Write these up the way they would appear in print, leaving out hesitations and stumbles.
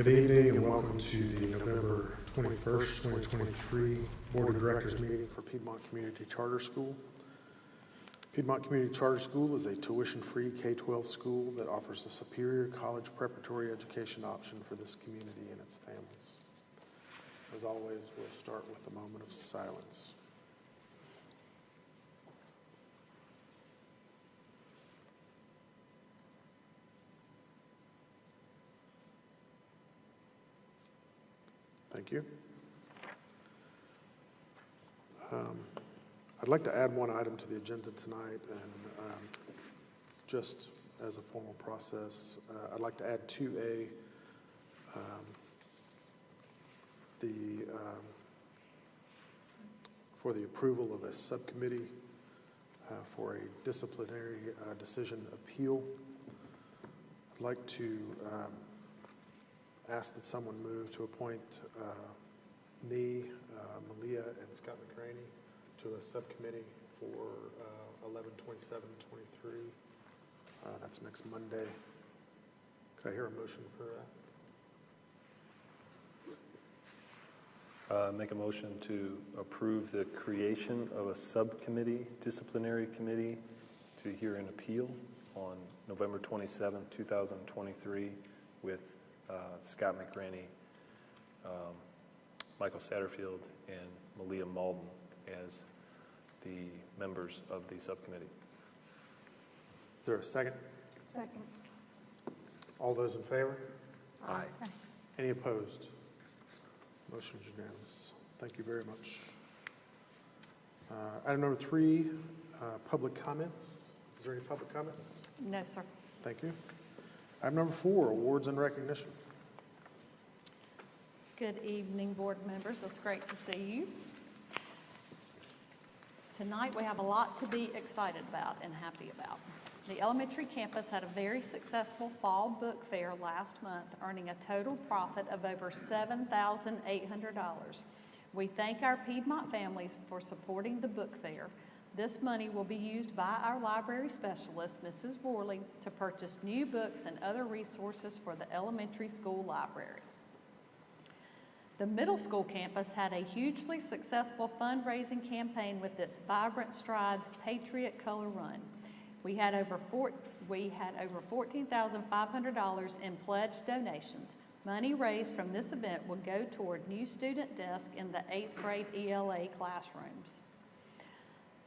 Good evening and welcome to the November 21st, 2023 Board of Directors meeting for Piedmont Community Charter School. Piedmont Community Charter School is a tuition-free K-12 school that offers a superior college preparatory education option for this community and its families. As always, we'll start with a moment of silence. Thank you. I'd like to add one item to the agenda tonight, and just as a formal process, I'd like to add 2A, for the approval of a subcommittee for a disciplinary decision appeal. I'd like to ask that someone move to appoint me, Malia, and Scott McRaney to a subcommittee for 11/27/23. That's next Monday. Could I hear a motion for that? Make a motion to approve the creation of a subcommittee, disciplinary committee, to hear an appeal on November 27th, 2023 with Scott McRaney, Michael Satterfield, and Malia Malden as the members of the subcommittee. Is there a second? Second. All those in favor? Aye. Any opposed? Motion is unanimous. Thank you very much. Item number 3, public comments. Is there any public comments? No, sir. Thank you. Item number 4, awards and recognition. Good evening, board members. It's great to see you. Tonight we have a lot to be excited about and happy about. The elementary campus had a very successful fall book fair last month, earning a total profit of over $7,800. We thank our Piedmont families for supporting the book fair. This money will be used by our library specialist, Mrs. Worley, to purchase new books and other resources for the elementary school library. The middle school campus had a hugely successful fundraising campaign with its Vibrant Strides Patriot Color Run. We had over $14,500 in pledged donations. Money raised from this event will go toward new student desks in the 8th grade ELA classrooms.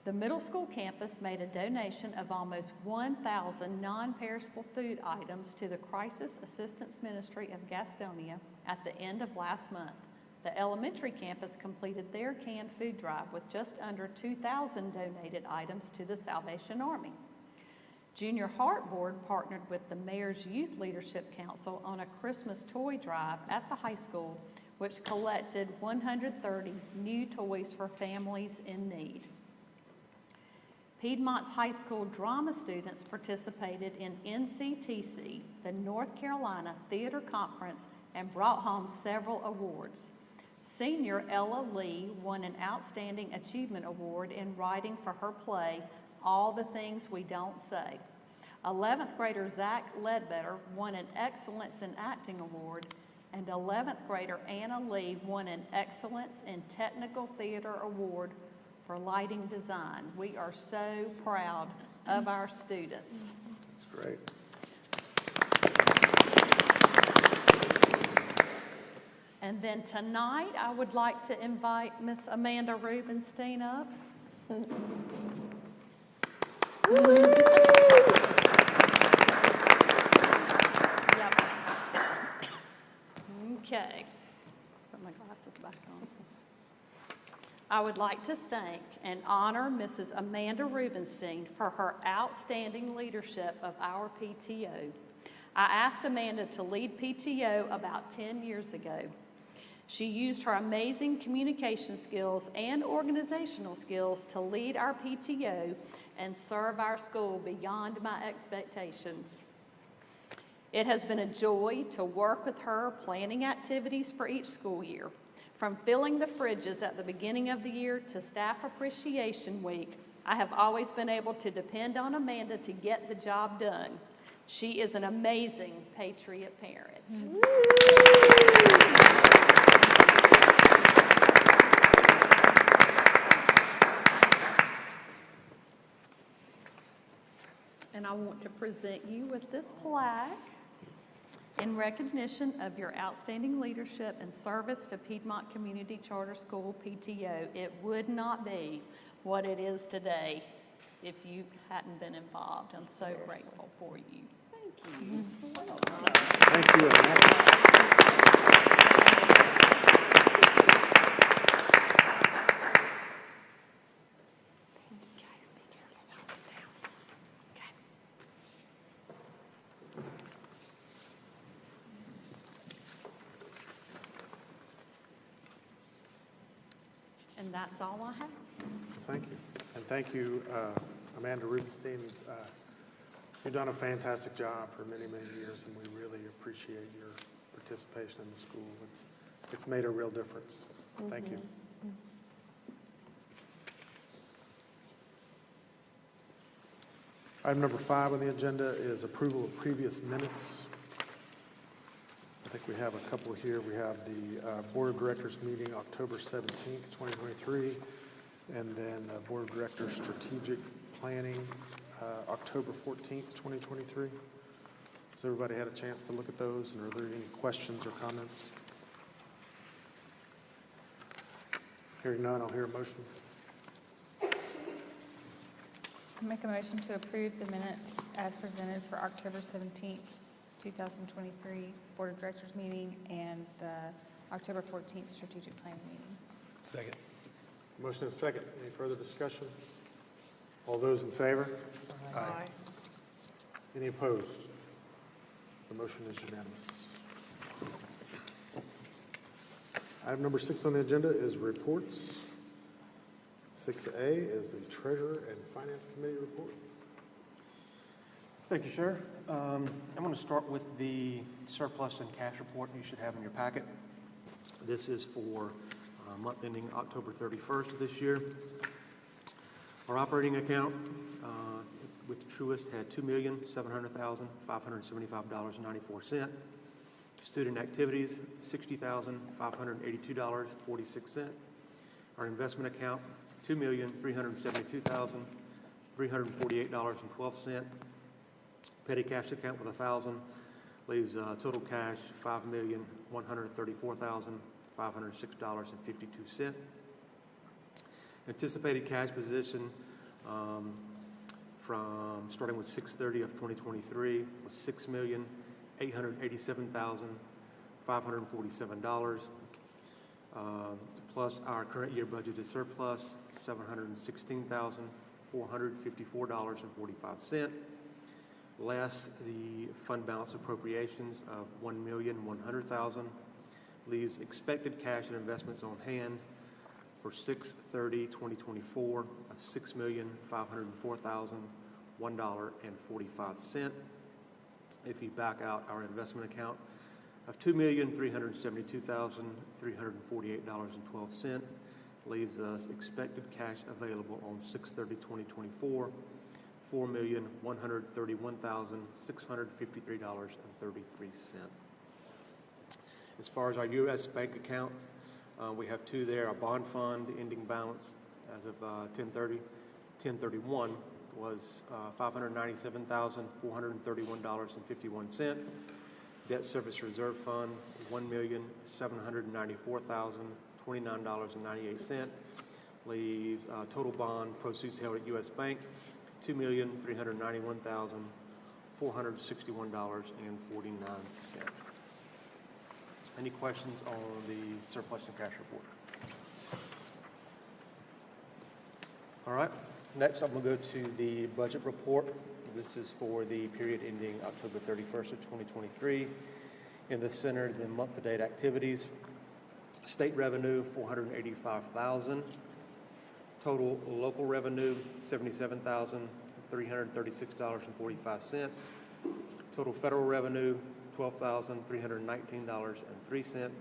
The middle school campus made a donation of almost 1,000 non-perishable food items to the Crisis Assistance Ministry of Gastonia at the end of last month. The elementary campus completed their canned food drive with just under 2,000 donated items to the Salvation Army. Junior Heart Board partnered with the Mayor's Youth Leadership Council on a Christmas toy drive at the high school, which collected 130 new toys for families in need. Piedmont's high school drama students participated in NCTC, the North Carolina Theater Conference, and brought home several awards. Senior Ella Lee won an Outstanding Achievement Award in writing for her play, All the Things We Don't Say. 11th grader Zach Ledbetter won an Excellence in Acting Award, and 11th grader Anna Lee won an Excellence in Technical Theater Award for lighting design. We are so proud of our students. That's great. And then tonight, I would like to invite Miss Amanda Rubenstein up. Yep. Okay. Put my glasses back on. I would like to thank and honor Mrs. Amanda Rubenstein for her outstanding leadership of our PTO. I asked Amanda to lead PTO about 10 years ago. She used her amazing communication skills and organizational skills to lead our PTO and serve our school beyond my expectations. It has been a joy to work with her planning activities for each school year. From filling the fridges at the beginning of the year to Staff Appreciation Week, I have always been able to depend on Amanda to get the job done. She is an amazing Patriot parent. And I want to present you with this plaque in recognition of your outstanding leadership and service to Piedmont Community Charter School, PTO. It would not be what it is today if you hadn't been involved. I'm so grateful for you. Thank you. Thank you, Annette. And that's all I have. Thank you. And thank you, Amanda Rubenstein. You've done a fantastic job for many, many years, and we really appreciate your participation in the school. It's made a real difference. Thank you. Item number 5 on the agenda is approval of previous minutes. I think we have a couple here. We have the Board of Directors meeting October 17th, 2023, and then the Board of Directors Strategic Planning October 14th, 2023. Has everybody had a chance to look at those, and are there any questions or comments? Hearing none, I'll hear a motion. I make a motion to approve the minutes as presented for October 17th, 2023 Board of Directors meeting and the October 14th Strategic Planning meeting. Second. Motion is second. Any further discussion? All those in favor? Aye. Any opposed? The motion is unanimous. Item number 6 on the agenda is reports. 6A is the Treasurer and Finance Committee report. Thank you, sir. I'm going to start with the surplus and cash report you should have in your packet. This is for month ending October 31st of this year. Our operating account with Truist had $2,700,575.94. Student activities, $60,582.46. Our investment account, $2,372,348.12. Petty cash account with 1,000 leaves total cash $5,134,506.52. Anticipated cash position from starting with 6/30 of 2023 was $6,887,547. Plus our current year budgeted surplus, $716,454.45. Less the fund balance appropriations of $1,100,000 leaves expected cash and investments on hand for 6/30/2024 of $6,504,001.45. If you back out our investment account of $2,372,348.12, leaves us expected cash available on 6/30/2024, $4,131,653.33. As far as our U.S. bank accounts, we have two there. Our bond fund, the ending balance as of 10/31 was $597,431.51. Debt service reserve fund, $1,794,029.98. Leaves total bond proceeds held at U.S. Bank, $2,391,461.49. Any questions on the surplus and cash report? All right. Next, I'm going to go to the budget report. This is for the period ending October 31st of 2023. In the center, the month-to-date activities. State revenue, $485,000. Total local revenue, $77,336.45. Total federal revenue, $12,319.03.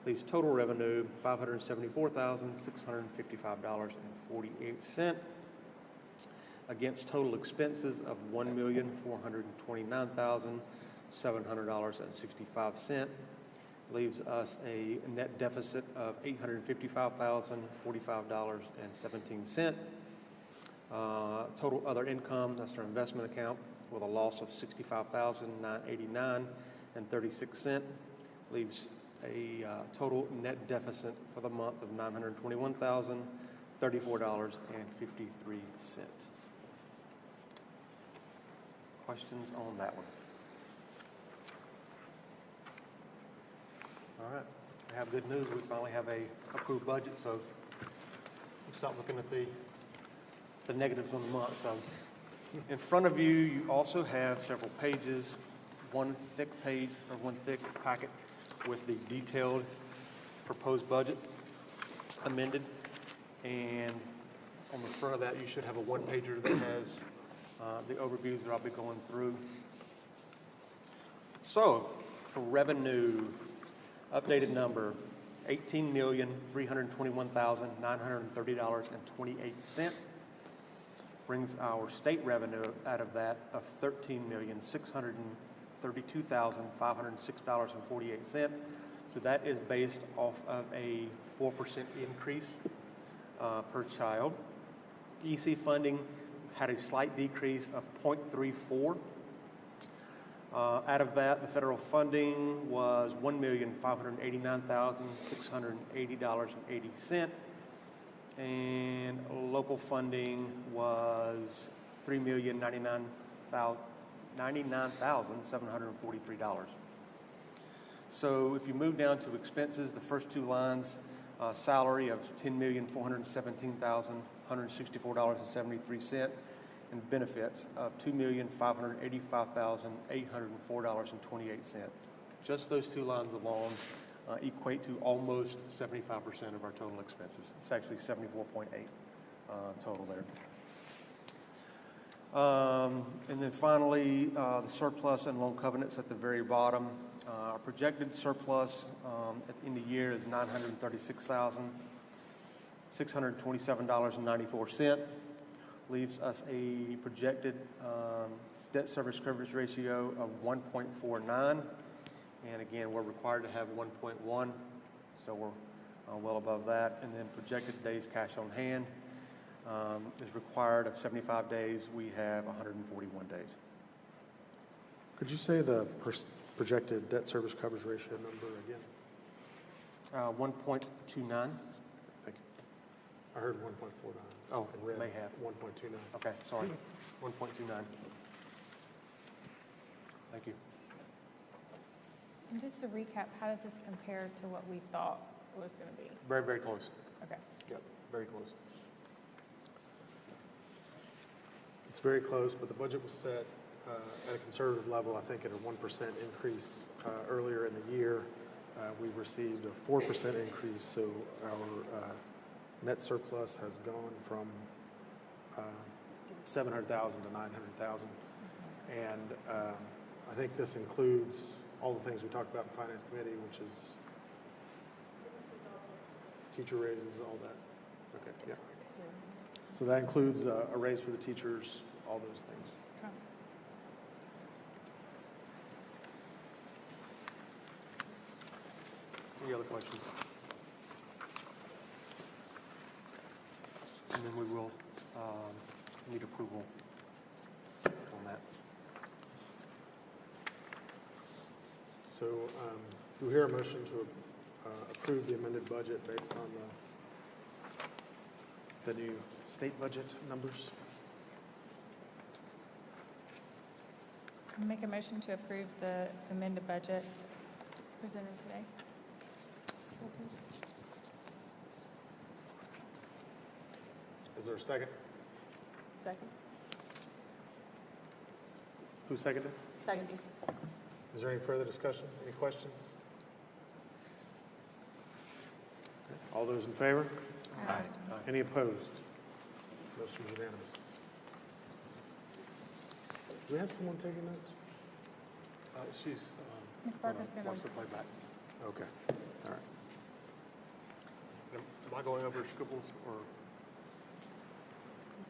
Leaves total revenue, $574,655.48. against total expenses of $1,429,700.65. Leaves us a net deficit of $855,045.17. Total other income, that's our investment account, with a loss of $65,989.36. Leaves a total net deficit for the month of $921,034.53. Questions on that one? All right, I have good news. We finally have a approved budget, so we'll start looking at the negatives on the month. So in front of you, you also have several pages, one thick packet with the detailed proposed budget amended. And on the front of that, you should have a one-pager that has the overviews that I'll be going through. So for revenue, updated number, $18,321,930.28. Brings our state revenue out of that of $13,632,506.48. So that is based off of a 4% increase per child. EC funding had a slight decrease of 0.34. Out of that, the federal funding was $1,589,680.80. And local funding was $3,099,743. So if you move down to expenses, the first two lines, salary of $10,417,164.73, and benefits of $2,585,804.28. Just those two lines alone equate to almost 75% of our total expenses. It's actually 74.8 total there. And then finally, the surplus and loan covenants at the very bottom. Our projected surplus at the end of the year is $936,627.94. Leaves us a projected debt service coverage ratio of 1.49. And again, we're required to have 1.1, so we're well above that. And then projected days cash on hand is required of 75 days. We have 141 days. Could you say the projected debt service coverage ratio number again? 1.29. Thank you. I heard 1.49. Oh, And read may have. 1.29. Okay, sorry. 1.29. Thank you. And just to recap, how does this compare to what we thought it was going to be? Very, very close. Okay. Yep, very close. It's very close, but the budget was set at a conservative level, I think at a 1% increase earlier in the year. We've received a 4% increase, so our net surplus has gone from 700,000 to 900,000. And I think this includes all the things we talked about in Finance Committee, which is teacher raises, all that. Okay, yeah. So that includes a raise for the teachers, all those things. Okay. Any other questions? And then we will need approval on that. So do we hear a motion to approve the amended budget based on the new state budget numbers? Make a motion to approve the amended budget presented today. Is there a second? Second. Who seconded? Second. Is there any further discussion? Any questions? Okay. All those in favor? Aye. Any opposed? Motion is unanimous. Do we have someone taking notes? She's Ms. Parker's going wants to. to play back. Okay, all right. Am I going over scribbles or?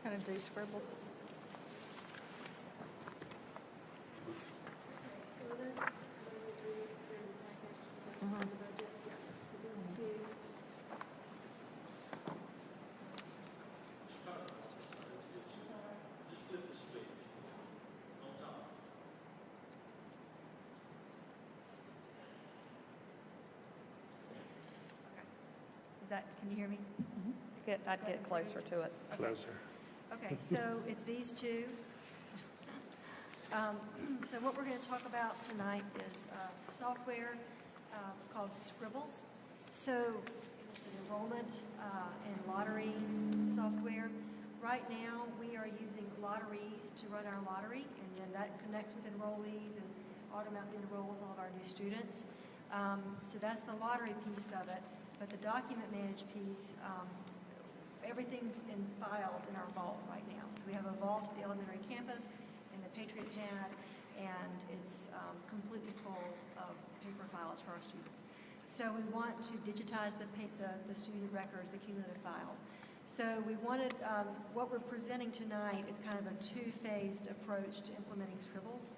Kind of do scribbles. Can you hear me? I'd get closer to it. Closer. Okay, so it's these two. So what we're going to talk about tonight is software called Scribbles. So it's an enrollment and lottery software. Right now, we are using lotteries to run our lottery, and then that connects with enrollees and automatically enrolls all of our new students. So that's the lottery piece of it. But the document managed piece, everything's in files in our vault right now. So we have a vault at the elementary campus and the Patriot Pad, and it's completely full of paper files for our students. So we want to digitize the student records, the cumulative files. So we wanted, what we're presenting tonight is kind of a two-phased approach to implementing Scribbles.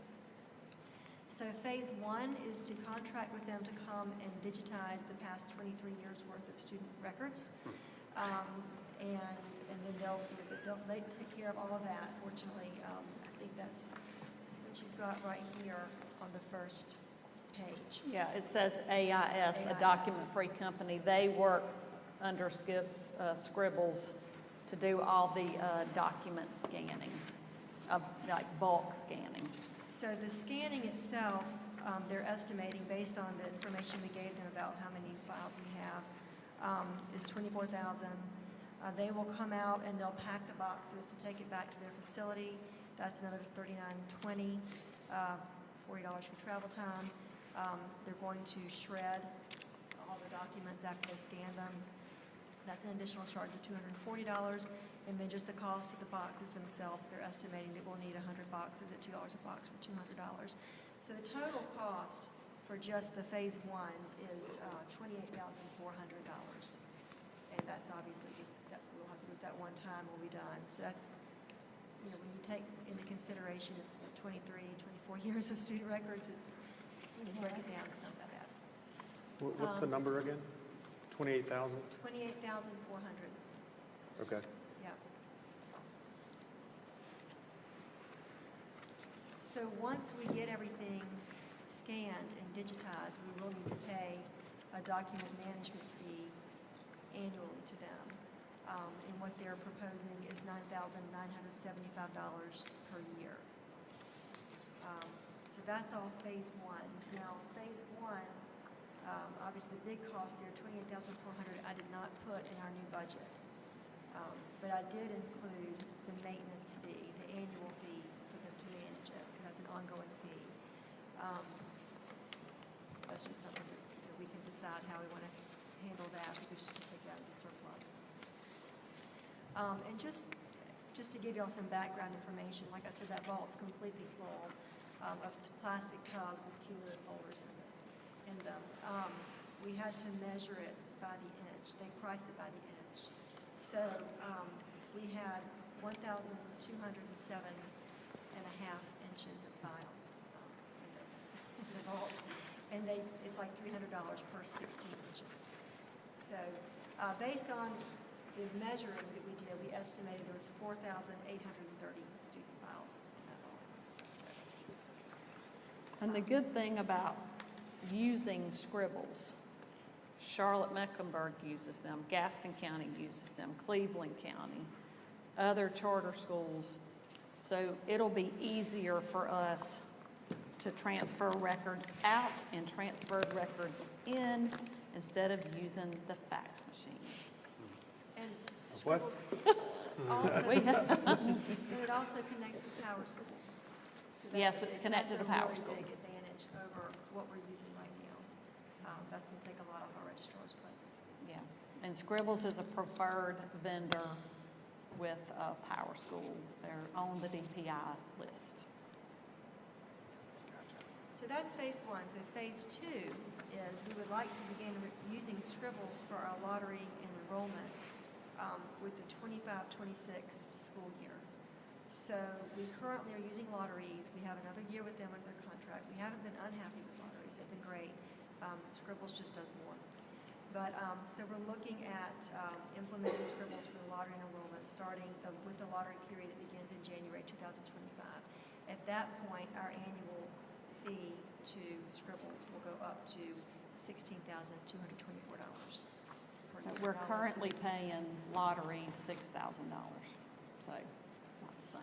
So phase one is to contract with them to come and digitize the past 23 years worth of student records. And then they take care of all of that. Fortunately, I think that's what you've got right here on the first page. Yeah, it says AIS, a document-free company. They work under Scribbles to do all the document scanning, like bulk scanning. So the scanning itself, they're estimating based on the information we gave them about how many files we have, is 24,000. They will come out and they'll pack the boxes to take it back to their facility. That's another $39.20, $40 for travel time. They're going to shred all the documents after they scan them. That's an additional charge of $240. And then just the cost of the boxes themselves, they're estimating that we'll need 100 boxes at $2 a box for $200. So the total cost for just the phase one is $28,400. And that's obviously just, that we'll have to do it that one time, we'll be done. So that's, you know, when you take into consideration it's 23, 24 years of student records, it's, when you break it down, it's not that bad. What's the number again? 28,000? 28,400, Okay. yeah. So once we get everything scanned and digitized, we will need to pay a document management fee annually to them. And what they're proposing is $9,975 per year. So that's all phase one. Now, phase one, obviously the big cost there, $28,400, I did not put in our new budget. But I did include the maintenance fee, the annual fee for them to manage it, because that's an ongoing fee. So that's just something that we can decide how we want to handle that. We should just take that out of the surplus. And just to give y'all some background information, like I said, that vault's completely full of plastic tubs with cumulative folders in them. We had to measure it by the inch. They price it by the inch. So we had 1,207 and a half inches of files in the vault. And it's like $300 per 16 inches. So based on the measuring that we did, we estimated there was 4,830 student files in that vault. And the good thing about using Scribbles, Charlotte Mecklenburg uses them, Gaston County uses them, Cleveland County, other charter schools. So it'll be easier for us to transfer records out and transfer records in instead of using the fax machine. And What? Scribbles also, it also connects with Power School. So Yes, it's connected to Power School. That's a really big advantage over what we're using right now. That's going to take a lot off our registrar's plates. Yeah, and Scribbles is a preferred vendor with Power School. They're on the DPI list. So that's phase one. So phase two is we would like to begin using Scribbles for our lottery and enrollment with the 25-26 school year. So we currently are using lotteries. We have another year with them under their contract. We haven't been unhappy with lotteries. They've been great. Scribbles just does more. But so we're looking at implementing Scribbles for the lottery and enrollment starting with the lottery period that begins in January 2025. At that point, our annual fee to Scribbles will go up to $16,224 per We're currently paying lottery $6,000, so not the same.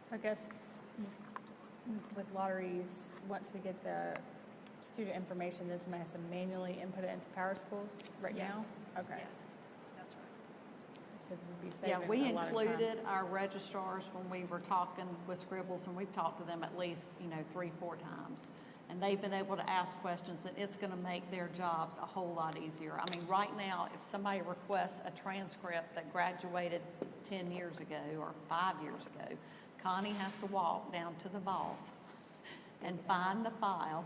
So I guess with lotteries, once we get the student information, then somebody has to manually input it into Power Schools right now? Yes. Okay. Yes, that's right. So we'd be Yeah, saving we a lot of time. included our registrars when we were talking with Scribbles, and we've talked to them at least, 3-4 times. And they've been able to ask questions, and it's gonna make their jobs a whole lot easier. I mean, right now, if somebody requests a transcript that graduated 10 years ago or 5 years ago, Connie has to walk down to the vault and find the file,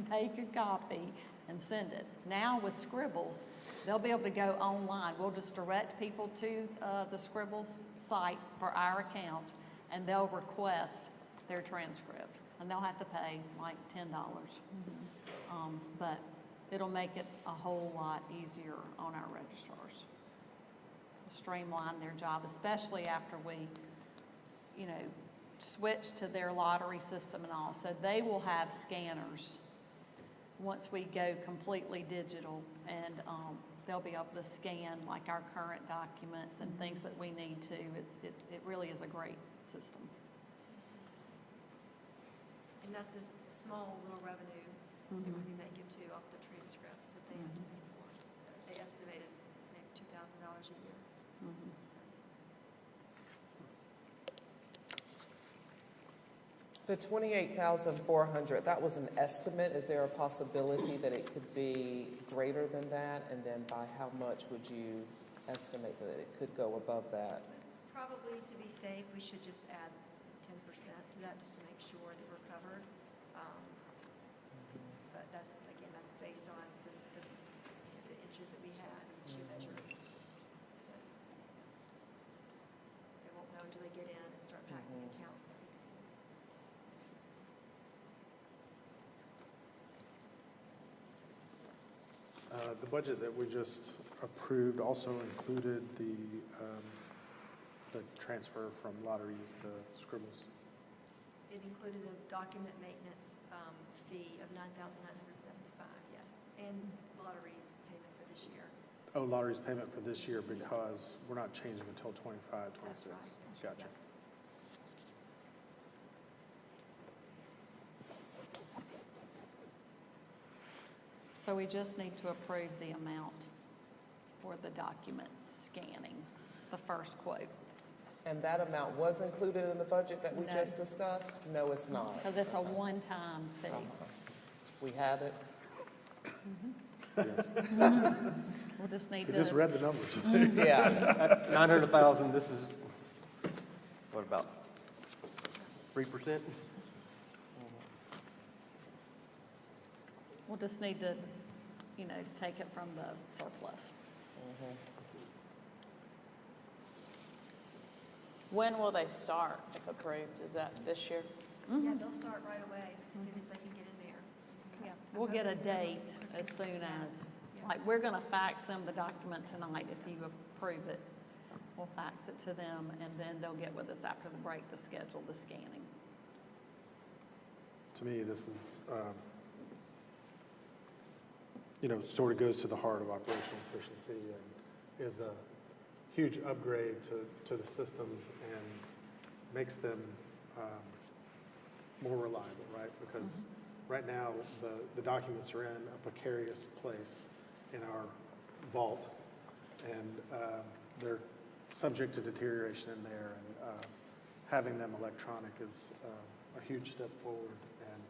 make a copy, and send it. Now with Scribbles, they'll be able to go online. We'll just direct people to the Scribbles site for our account, and they'll request their transcript. And they'll have to pay like $10. But it'll make it a whole lot easier on our registrars. Streamline their job, especially after we, switch to their lottery system and all. So they will have scanners once we go completely digital, and they'll be able to scan like our current documents and things that we need to. It really is a great system. And that's a small little revenue that we'd be making too off the transcripts that they have to pay for. So they estimated maybe $2,000 a year. So, The 28,400, that was an estimate. Is there a possibility that it could be greater than that? And then by how much would you estimate that it could go above that? Probably to be safe, we should just add 10% to that just to make sure that we're covered. But that's, again, that's based on the inches that we had and she measured. So they won't know until they get in and start packing the account. The budget that we just approved also included the transfer from lotteries to Scribbles. It included a document maintenance fee of $9,975, yes, and lotteries payment for this year. Oh, lotteries payment for this year because we're not changing until 25, 26. That's right. Gotcha. Yep. So we just need to approve the amount for the document scanning, the first quote, And that amount was included in the budget that we No. just discussed? No, it's not. because it's a one-time fee. We have it? We'll just need I just to, read the numbers. Yeah. At 900,000, this is, what, about 3%? we'll just need to, take it from the surplus. When will they start, if approved? Is that this year? Yeah, they'll start right away as soon as they can get in there. Yeah, we'll get a date as soon as, like, we're gonna fax them the document tonight if you approve it. We'll fax it to them, and then they'll get with us after the break to schedule the scanning. To me, this is, sort of goes to the heart of operational efficiency and is a huge upgrade to the systems and makes them more reliable, right? Because right now, the documents are in a precarious place in our vault, and they're subject to deterioration in there, and having them electronic is a huge step forward, and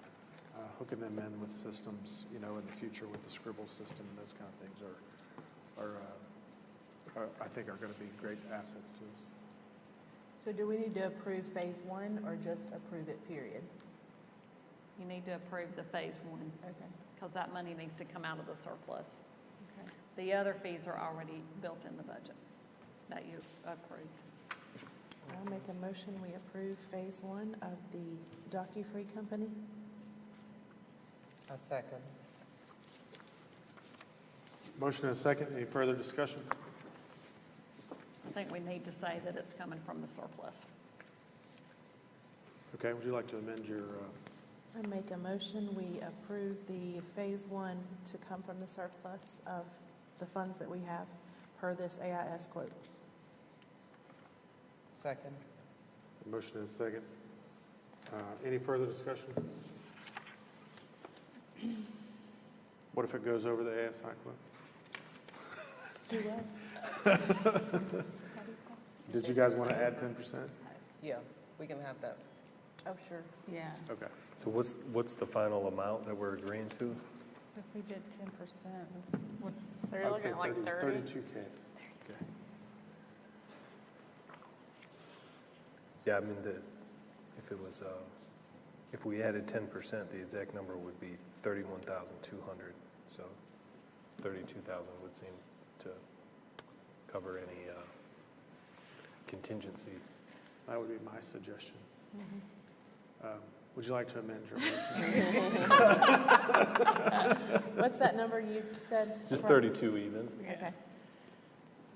hooking them in with systems, in the future with the Scribble system and those kind of things are I think are going to be great assets to us. So do we need to approve phase one or just approve it, period? You need to approve the phase one, Okay. because that money needs to come out of the surplus. Okay. The other fees are already built in the budget that you approved. I'll make a motion, we approve phase one of the DocuFree company. A second. Motion and a second. Any further discussion? I think we need to say that it's coming from the surplus. Okay, would you like to amend your I make a motion, we approve the Phase 1 to come from the surplus of the funds that we have per this AIS quote. Second. A motion and a second. Any further discussion? What if it goes over the ASI quote? Do what? Did you guys want to add 10%? Yeah, we can have that. Oh, sure. Yeah, Okay. So what's the final amount that we're agreeing to? so if we did 10%, that's what, So I you're would say looking at like 30? 32K. Okay. Yeah, I mean, if we added 10%, the exact number would be 31,200. So 32,000 would seem to cover any contingency. That would be my suggestion. Would you like to amend your motion? What's that number you said? Just 32 even. Okay.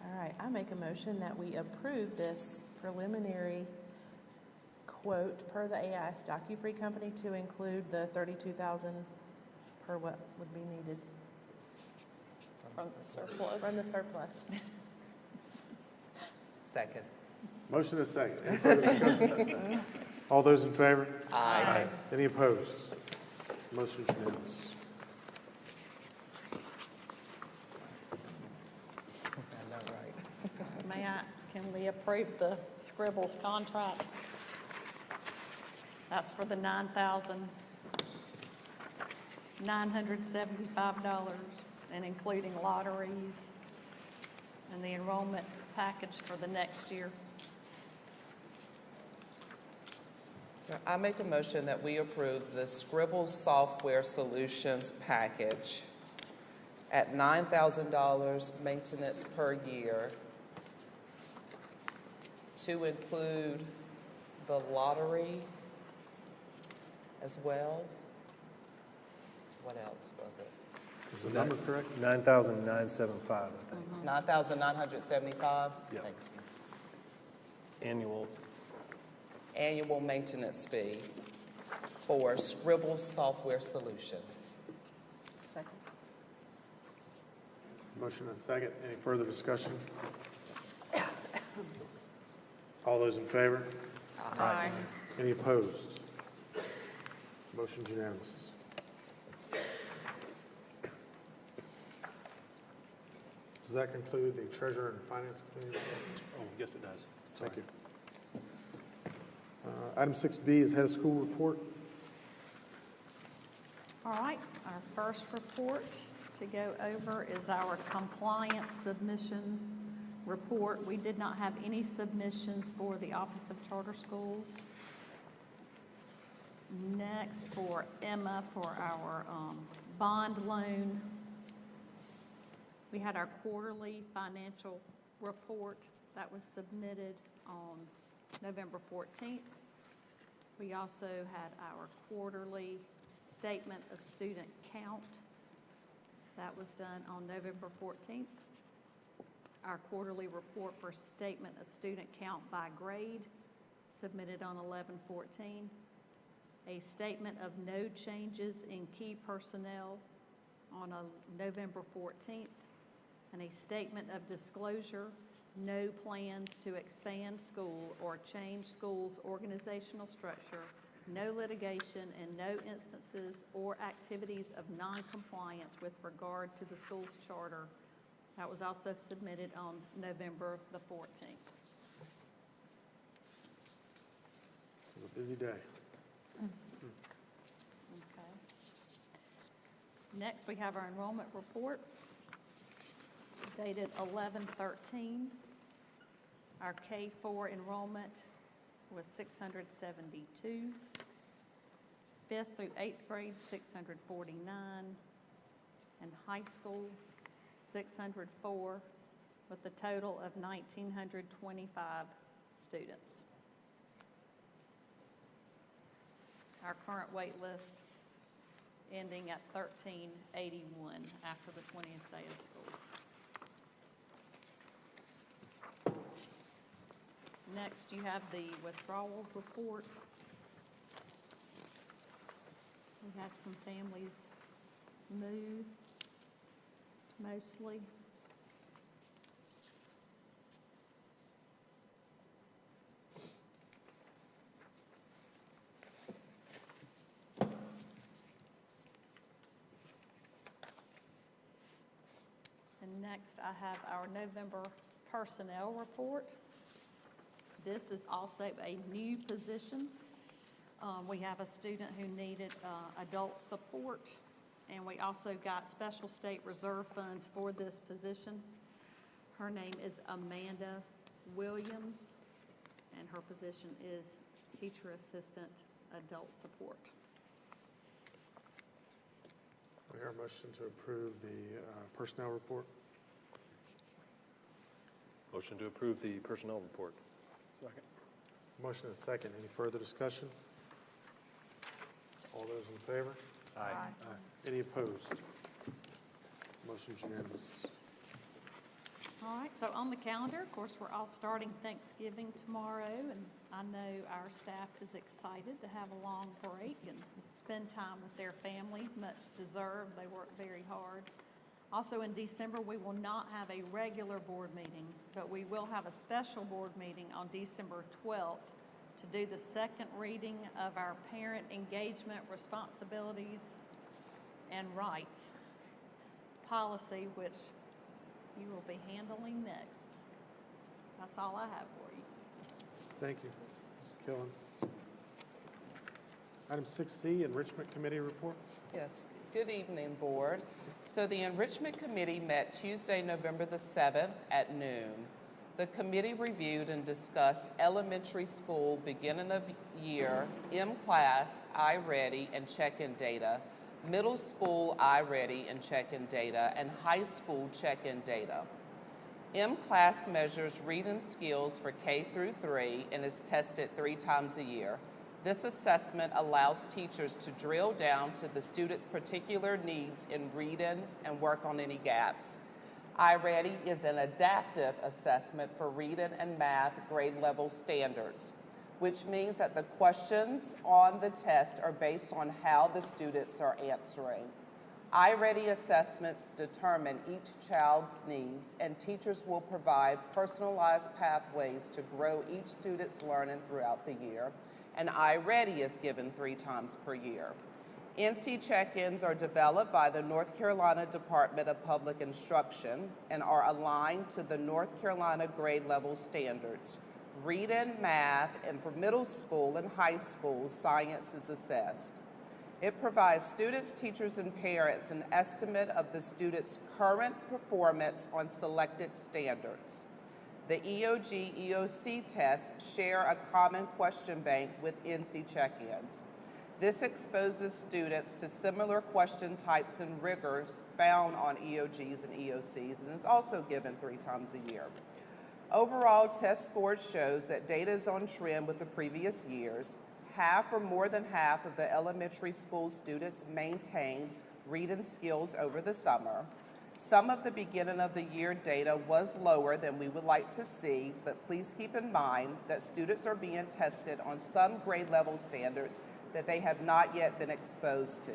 All right, I make a motion that we approve this preliminary quote per the AIS Docu-Free Company to include the 32,000 per what would be needed From the surplus. from the surplus. Second. Motion is second. Any further discussion? All those in favor? Aye. Any opposed? Motion is unanimous. I know, right? Can we approve the Scribbles contract? That's for the $9,975 and including lotteries and the enrollment package for the next year. So I make a motion that we approve the Scribble Software Solutions package at $9,000 maintenance per year to include the lottery as well. What else was it? Is the number correct? 9,975, I think. 9,975? Yeah. Thank you. Annual maintenance fee for Scribble Software Solution. Second. Motion and second. Any further discussion? All those in favor? Aye. Any opposed? Motion's unanimous. Does that conclude the Treasurer and Finance Committee? Oh, yes, it does. Thank you. Item 6B is Head of School Report. All right, our first report to go over is our compliance submission report. We did not have any submissions for the Office of Charter Schools. Next, for Emma, for our bond loan, we had our quarterly financial report that was submitted on November 14th. We also had our quarterly statement of student count. That was done on November 14th. Our quarterly report for statement of student count by grade, submitted on 11/14. A statement of no changes in key personnel on November 14th. And a statement of disclosure, no plans to expand school or change school's organizational structure, no litigation, and no instances or activities of noncompliance with regard to the school's charter. That was also submitted on November the 14th. It was a busy day. Okay. Next, we have our enrollment report dated 11/13. Our K-4 enrollment was 672. 5th through 8th grade, 649. And high school, 604, with a total of 1,925 students. Our current wait list ending at 1,381 after the 20th day of school. Next, you have the withdrawal report. We had some families move, mostly. And next, I have our November personnel report. This is also a new position. We have a student who needed adult support, and we also got special state reserve funds for this position. Her name is Amanda Williams, and her position is teacher assistant adult support. I hear a motion to approve the personnel report. Motion to approve the personnel report. Second. Motion and second. Any further discussion? All those in favor? Aye. Any opposed? Motion's unanimous. All right, so on the calendar, of course, we're all starting Thanksgiving tomorrow, and I know our staff is excited to have a long break and spend time with their family, much deserved. They work very hard. Also in December, we will not have a regular board meeting, but we will have a special board meeting on December 12th to do the second reading of our parent engagement responsibilities and rights policy, which you will be handling next. That's all I have for you. Thank you, Ms. Killen. Item 6C, Enrichment Committee report. Yes, good evening, Board. So the Enrichment Committee met Tuesday, November the 7th at noon. The committee reviewed and discussed elementary school beginning of year, M-Class, iReady, and check-in data, middle school iReady and check-in data, and high school check-in data. M-Class measures reading skills for K through 3 and is tested 3 times a year. This assessment allows teachers to drill down to the student's particular needs in reading and work on any gaps. iReady is an adaptive assessment for reading and math grade level standards, which means that the questions on the test are based on how the students are answering. iReady assessments determine each child's needs, and teachers will provide personalized pathways to grow each student's learning throughout the year, and iReady is given 3 times per year. NC check-ins are developed by the North Carolina Department of Public Instruction and are aligned to the North Carolina grade level standards. Reading, math, and for middle school and high school, science is assessed. It provides students, teachers, and parents an estimate of the student's current performance on selected standards. The EOG, EOC tests share a common question bank with NC check-ins. This exposes students to similar question types and rigors found on EOGs and EOCs, and it's also given 3 times a year. Overall, test scores shows that data is on trend with the previous years. Half or more than half of the elementary school students maintained reading skills over the summer. Some of the beginning of the year data was lower than we would like to see, but please keep in mind that students are being tested on some grade level standards that they have not yet been exposed to.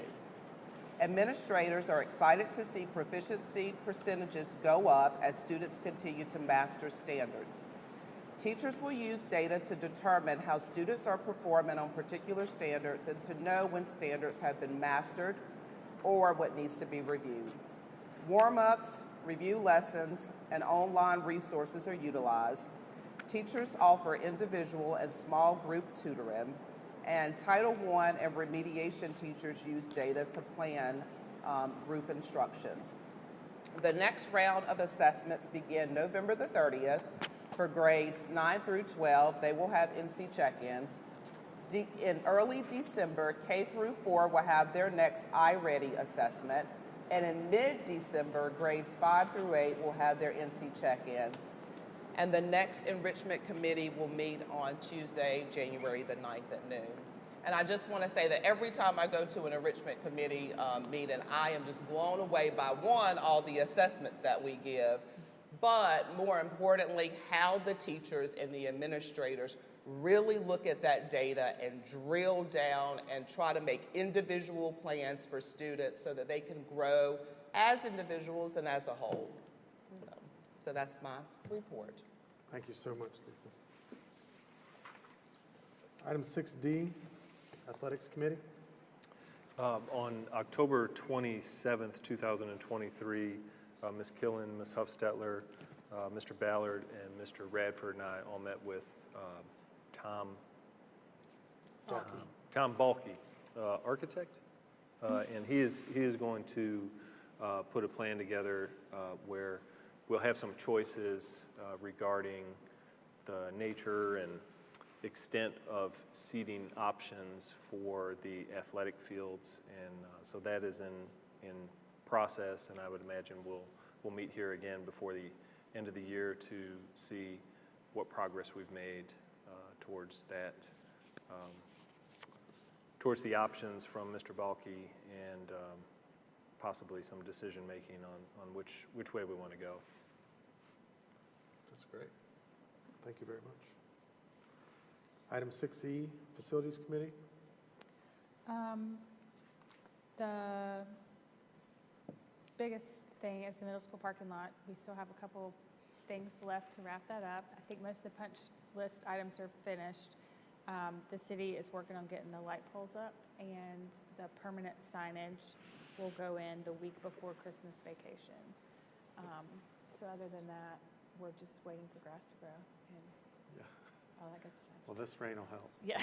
Administrators are excited to see proficiency percentages go up as students continue to master standards. Teachers will use data to determine how students are performing on particular standards and to know when standards have been mastered or what needs to be reviewed. Warm-ups, review lessons, and online resources are utilized. Teachers offer individual and small group tutoring, and Title I and remediation teachers use data to plan group instructions. The next round of assessments begin November the 30th. For grades 9 through 12, they will have NC check-ins. In early December, K through 4 will have their next iReady assessment. And in mid-December, grades 5 through 8 will have their NC check-ins. And the next enrichment committee will meet on Tuesday, January the 9th at noon. And I just want to say that every time I go to an enrichment committee meeting, I am just blown away by, one, all the assessments that we give, but more importantly, how the teachers and the administrators really look at that data and drill down and try to make individual plans for students so that they can grow as individuals and as a whole. So that's my report. Thank you so much, Lisa. Item 6D, Athletics Committee. On October 27th, 2023, Ms. Killen, Ms. Huffstetler, Mr. Ballard, and Mr. Radford and I all met with Tom Balke, architect, and he is going to put a plan together where we'll have some choices regarding the nature and extent of seating options for the athletic fields, and so that is in process, and I would imagine we'll meet here again before the end of the year to see what progress we've made towards that, towards the options from Mr. Balke, and possibly some decision making on which way we want to go. That's great. Thank you very much. Item 6E, Facilities Committee. The biggest thing is the middle school parking lot. We still have a couple things left to wrap that up. I think most of the punch list items are finished. The city is working on getting the light poles up, and the permanent signage will go in the week before Christmas vacation. So other than that, we're just waiting for grass to grow and all that good stuff. Well, this rain will help. Yeah.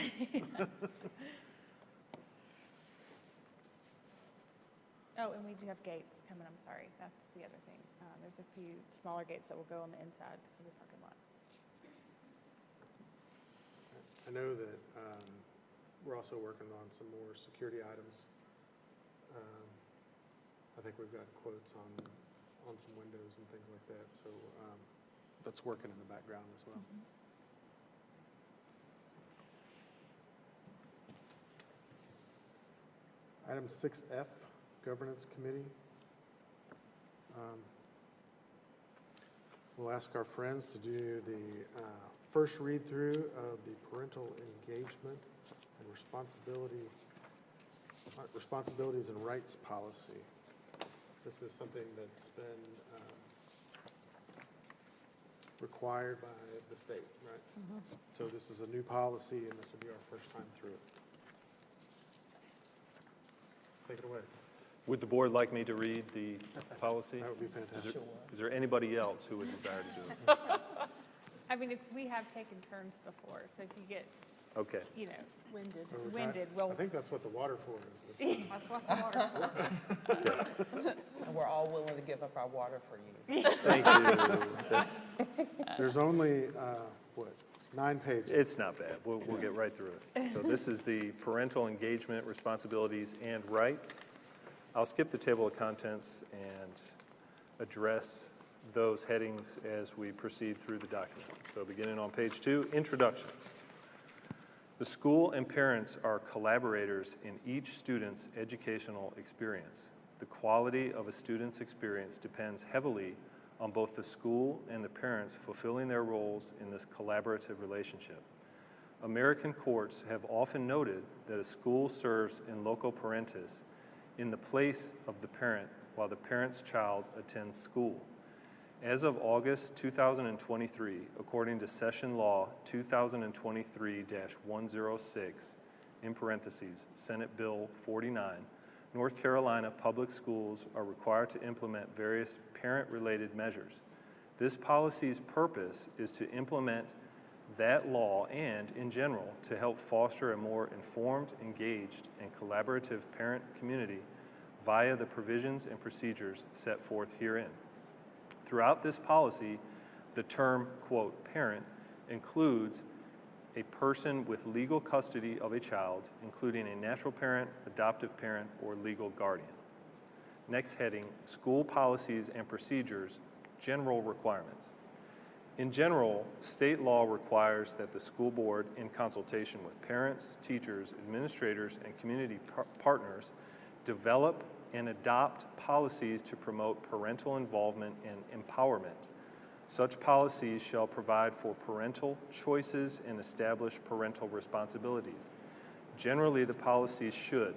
Oh, and we do have gates coming, I'm sorry. That's the other thing. There's a few smaller gates that will go on the inside of the parking lot. I know that we're also working on some more security items. I think we've got quotes on some windows and things like that, so that's working in the background as well. Item 6F, Governance Committee. We'll ask our friends to do the first read-through of the parental engagement and responsibilities and rights policy. This is something that's been required by the state, right? So this is a new policy, and this will be our first time through it. Take it away. Would the board like me to read the policy? That would be fantastic. Is there anybody else who would desire to do it? I mean, if we have taken turns before, so if you get, Okay. winded, I we'll. think that's what the water floor is. That's what the water. And we're all willing to give up our water for you. Thank you. There's only, 9 pages. It's not bad. We'll get right through it. So this is the parental engagement, responsibilities, and rights. I'll skip the table of contents and address those headings as we proceed through the document. So beginning on page 2, introduction. The school and parents are collaborators in each student's educational experience. The quality of a student's experience depends heavily on both the school and the parents fulfilling their roles in this collaborative relationship. American courts have often noted that a school serves in loco parentis, in the place of the parent, while the parent's child attends school. As of August 2023, according to Session Law 2023-106, in parentheses, Senate Bill 49, North Carolina public schools are required to implement various parent-related measures. This policy's purpose is to implement that law and, in general, to help foster a more informed, engaged, and collaborative parent community via the provisions and procedures set forth herein. Throughout this policy, the term, quote, parent includes a person with legal custody of a child, including a natural parent, adoptive parent, or legal guardian. Next heading, school policies and procedures, general requirements. In general, state law requires that the school board, in consultation with parents, teachers, administrators, and community partners, develop and adopt policies to promote parental involvement and empowerment. Such policies shall provide for parental choices and establish parental responsibilities. Generally, the policies should,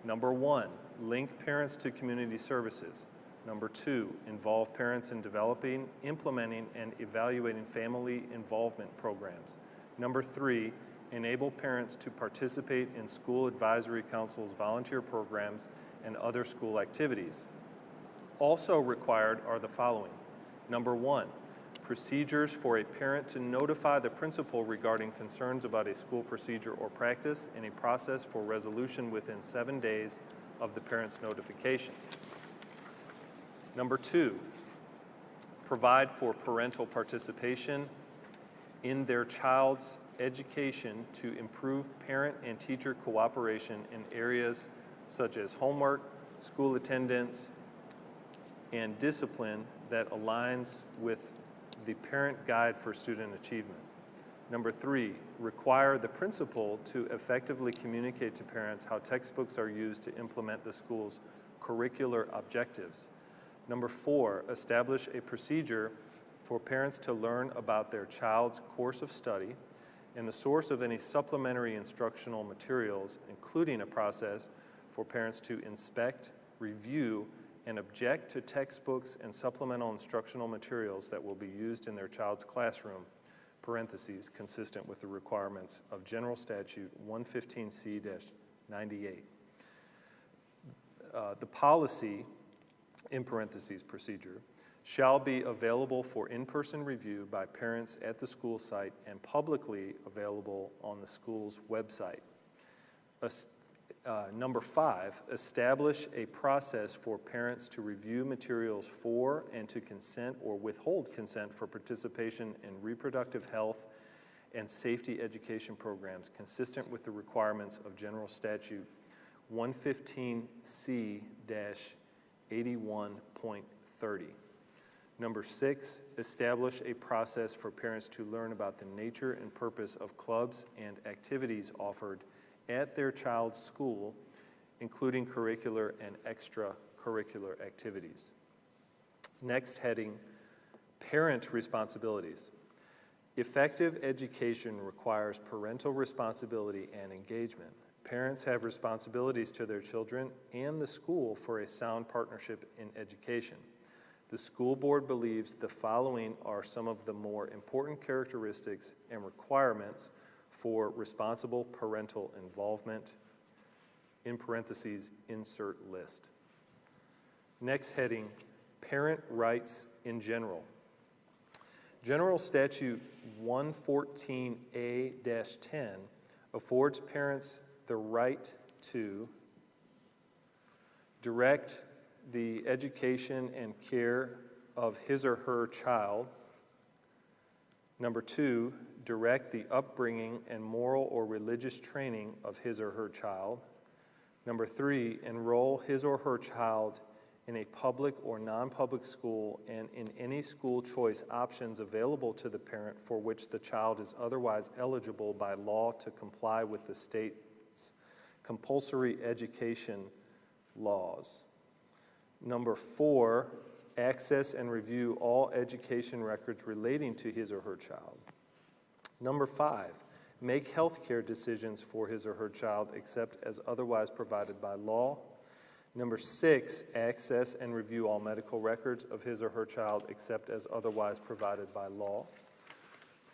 number 1, link parents to community services. Number 2, involve parents in developing, implementing, and evaluating family involvement programs. Number 3, enable parents to participate in school advisory councils, volunteer programs, and other school activities. Also required are the following. Number 1, procedures for a parent to notify the principal regarding concerns about a school procedure or practice, and a process for resolution within 7 days of the parent's notification. Number 2, provide for parental participation in their child's education to improve parent and teacher cooperation in areas such as homework, school attendance, and discipline that aligns with the Parent Guide for Student Achievement. Number 3, require the principal to effectively communicate to parents how textbooks are used to implement the school's curricular objectives. Number 4, establish a procedure for parents to learn about their child's course of study and the source of any supplementary instructional materials, including a process for parents to inspect, review, and object to textbooks and supplemental instructional materials that will be used in their child's classroom, parentheses, consistent with the requirements of General Statute 115C-98. The policy, in parentheses, procedure, shall be available for in-person review by parents at the school site and publicly available on the school's website. Number 5, establish a process for parents to review materials for and to consent or withhold consent for participation in reproductive health and safety education programs consistent with the requirements of General Statute 115C-81.30. Number 6, establish a process for parents to learn about the nature and purpose of clubs and activities offered at their child's school, including curricular and extracurricular activities. Next heading, parent responsibilities. Effective education requires parental responsibility and engagement. Parents have responsibilities to their children and the school for a sound partnership in education. The school board believes the following are some of the more important characteristics and requirements for responsible parental involvement, in parentheses, insert list. Next heading, parent rights in general. General Statute 114A-10 affords parents the right to direct the education and care of his or her child. Number 2, direct the upbringing and moral or religious training of his or her child. Number 3, enroll his or her child in a public or non-public school and in any school choice options available to the parent for which the child is otherwise eligible by law to comply with the state's compulsory education laws. Number 4, access and review all education records relating to his or her child. Number 5, make health care decisions for his or her child except as otherwise provided by law. Number 6, access and review all medical records of his or her child except as otherwise provided by law.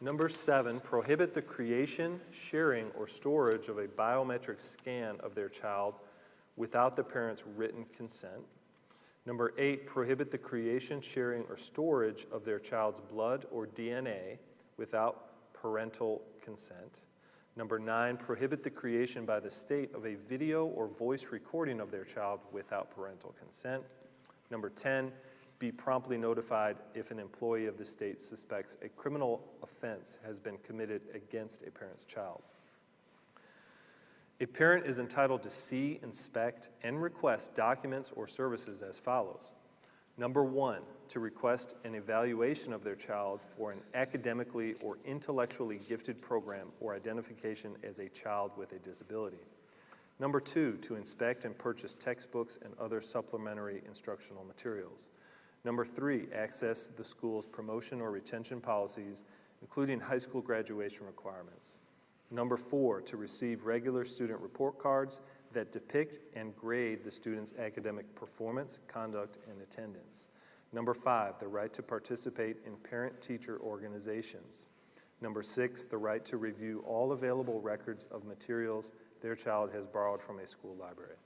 Number 7, prohibit the creation, sharing, or storage of a biometric scan of their child without the parent's written consent. Number 8, prohibit the creation, sharing, or storage of their child's blood or DNA without parental consent. Number 9, prohibit the creation by the state of a video or voice recording of their child without parental consent. Number 10, be promptly notified if an employee of the state suspects a criminal offense has been committed against a parent's child. A parent is entitled to see, inspect, and request documents or services as follows. Number 1, to request an evaluation of their child for an academically or intellectually gifted program or identification as a child with a disability. Number 2, to inspect and purchase textbooks and other supplementary instructional materials. Number 3, access the school's promotion or retention policies, including high school graduation requirements. Number 4, to receive regular student report cards that depict and grade the student's academic performance, conduct, and attendance. Number 5, the right to participate in parent-teacher organizations. Number 6, the right to review all available records of materials their child has borrowed from a school library.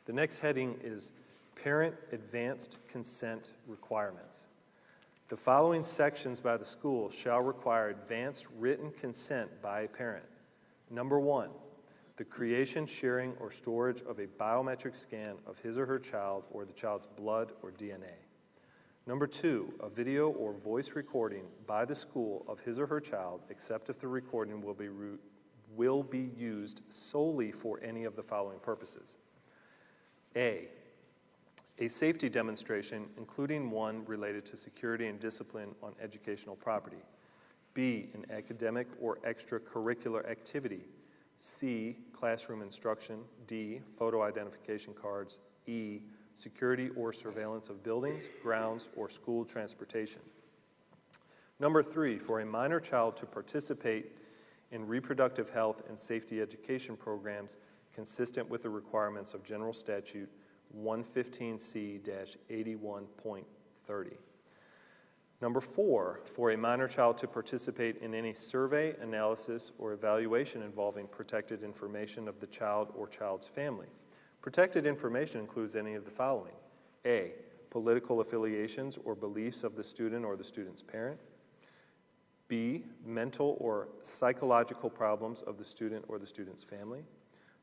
The next heading is Parent Advanced Consent Requirements. The following sections by the school shall require advanced written consent by a parent. Number 1, the creation, sharing, or storage of a biometric scan of his or her child or the child's blood or DNA. Number 2, a video or voice recording by the school of his or her child, except if the recording will be used solely for any of the following purposes. A safety demonstration, including one related to security and discipline on educational property. B, an academic or extracurricular activity. C, classroom instruction. D, photo identification cards. E, security or surveillance of buildings, grounds, or school transportation. Number 3, for a minor child to participate in reproductive health and safety education programs consistent with the requirements of General Statute 115C-81.30. Number 4, for a minor child to participate in any survey, analysis, or evaluation involving protected information of the child or child's family. Protected information includes any of the following. A, political affiliations or beliefs of the student or the student's parent. B, mental or psychological problems of the student or the student's family.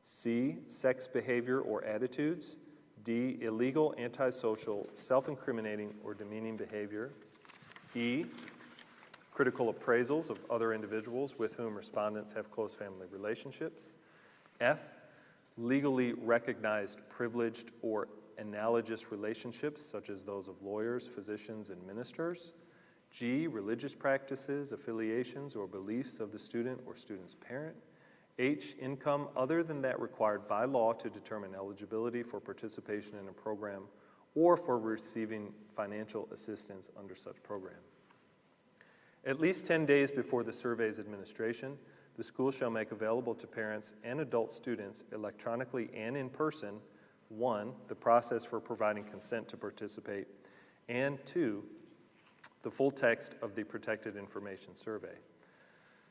C, sex behavior or attitudes. D, illegal, antisocial, self-incriminating, or demeaning behavior. E, critical appraisals of other individuals with whom respondents have close family relationships. F, legally recognized privileged or analogous relationships, such as those of lawyers, physicians, and ministers. G, religious practices, affiliations, or beliefs of the student or student's parent. H, income other than that required by law to determine eligibility for participation in a program or for receiving financial assistance under such program. At least 10 days before the survey's administration, the school shall make available to parents and adult students electronically and in person, 1, the process for providing consent to participate, and 2, the full text of the Protected Information Survey.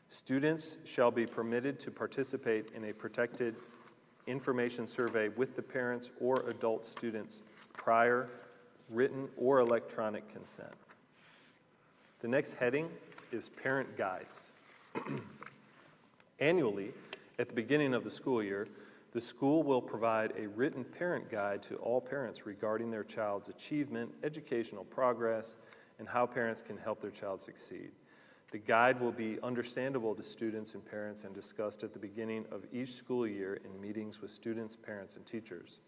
Students shall be permitted to participate in a protected information survey with the parents or adult students' prior written or electronic consent. The next heading is Parent Guides. Annually, at the beginning of the school year, the school will provide a written parent guide to all parents regarding their child's achievement, educational progress, and how parents can help their child succeed. The guide will be understandable to students and parents and discussed at the beginning of each school year in meetings with students, parents, and teachers.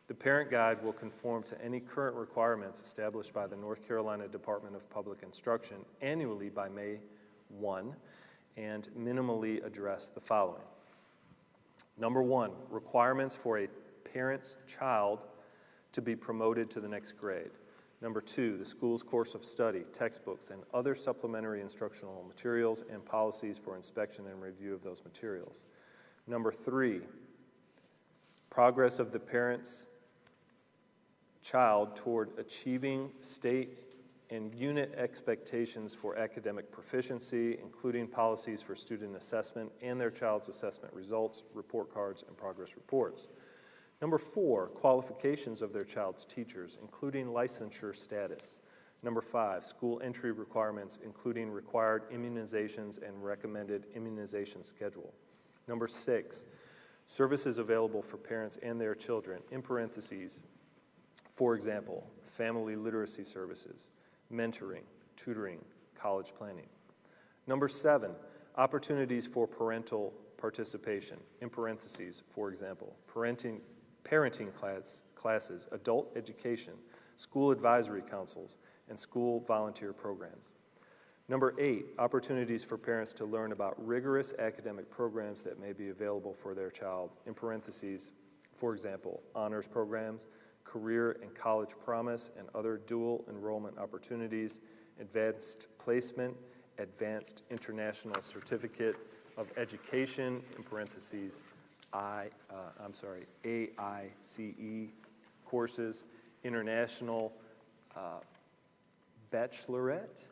The parent guide will conform to any current requirements established by the North Carolina Department of Public Instruction annually by May 1 and minimally address the following. Number 1, requirements for a parent's child to be promoted to the next grade. Number 2, the school's course of study, textbooks, and other supplementary instructional materials and policies for inspection and review of those materials. Number 3, progress of the parent's child toward achieving state and unit expectations for academic proficiency, including policies for student assessment and their child's assessment results, report cards, and progress reports. Number 4, qualifications of their child's teachers, including licensure status. Number 5, school entry requirements, including required immunizations and recommended immunization schedule. Number 6, services available for parents and their children, in parentheses, for example, family literacy services, mentoring, tutoring, college planning. Number 7, opportunities for parental participation, in parentheses, for example, parenting classes, adult education, school advisory councils, and school volunteer programs. Number 8, opportunities for parents to learn about rigorous academic programs that may be available for their child, in parentheses, for example, honors programs, career and college promise and other dual enrollment opportunities, advanced placement, advanced international certificate of education, in parentheses, AICE courses, international baccalaureate,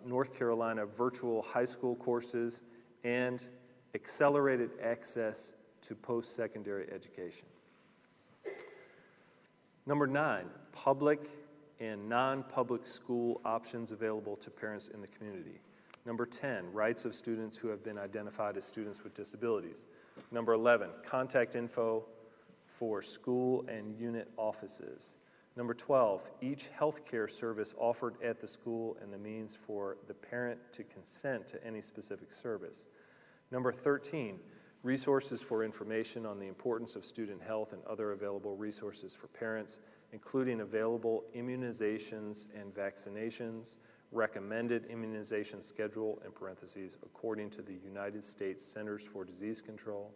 North Carolina virtual high school courses, and accelerated access to post-secondary education. Number 9, public and non-public school options available to parents in the community. Number 10, rights of students who have been identified as students with disabilities. Number 11, contact info for school and unit offices. Number 12, each healthcare service offered at the school and the means for the parent to consent to any specific service. Number 13, resources for information on the importance of student health and other available resources for parents, including available immunizations and vaccinations, recommended immunization schedule, in parentheses, according to the United States Centers for Disease Control,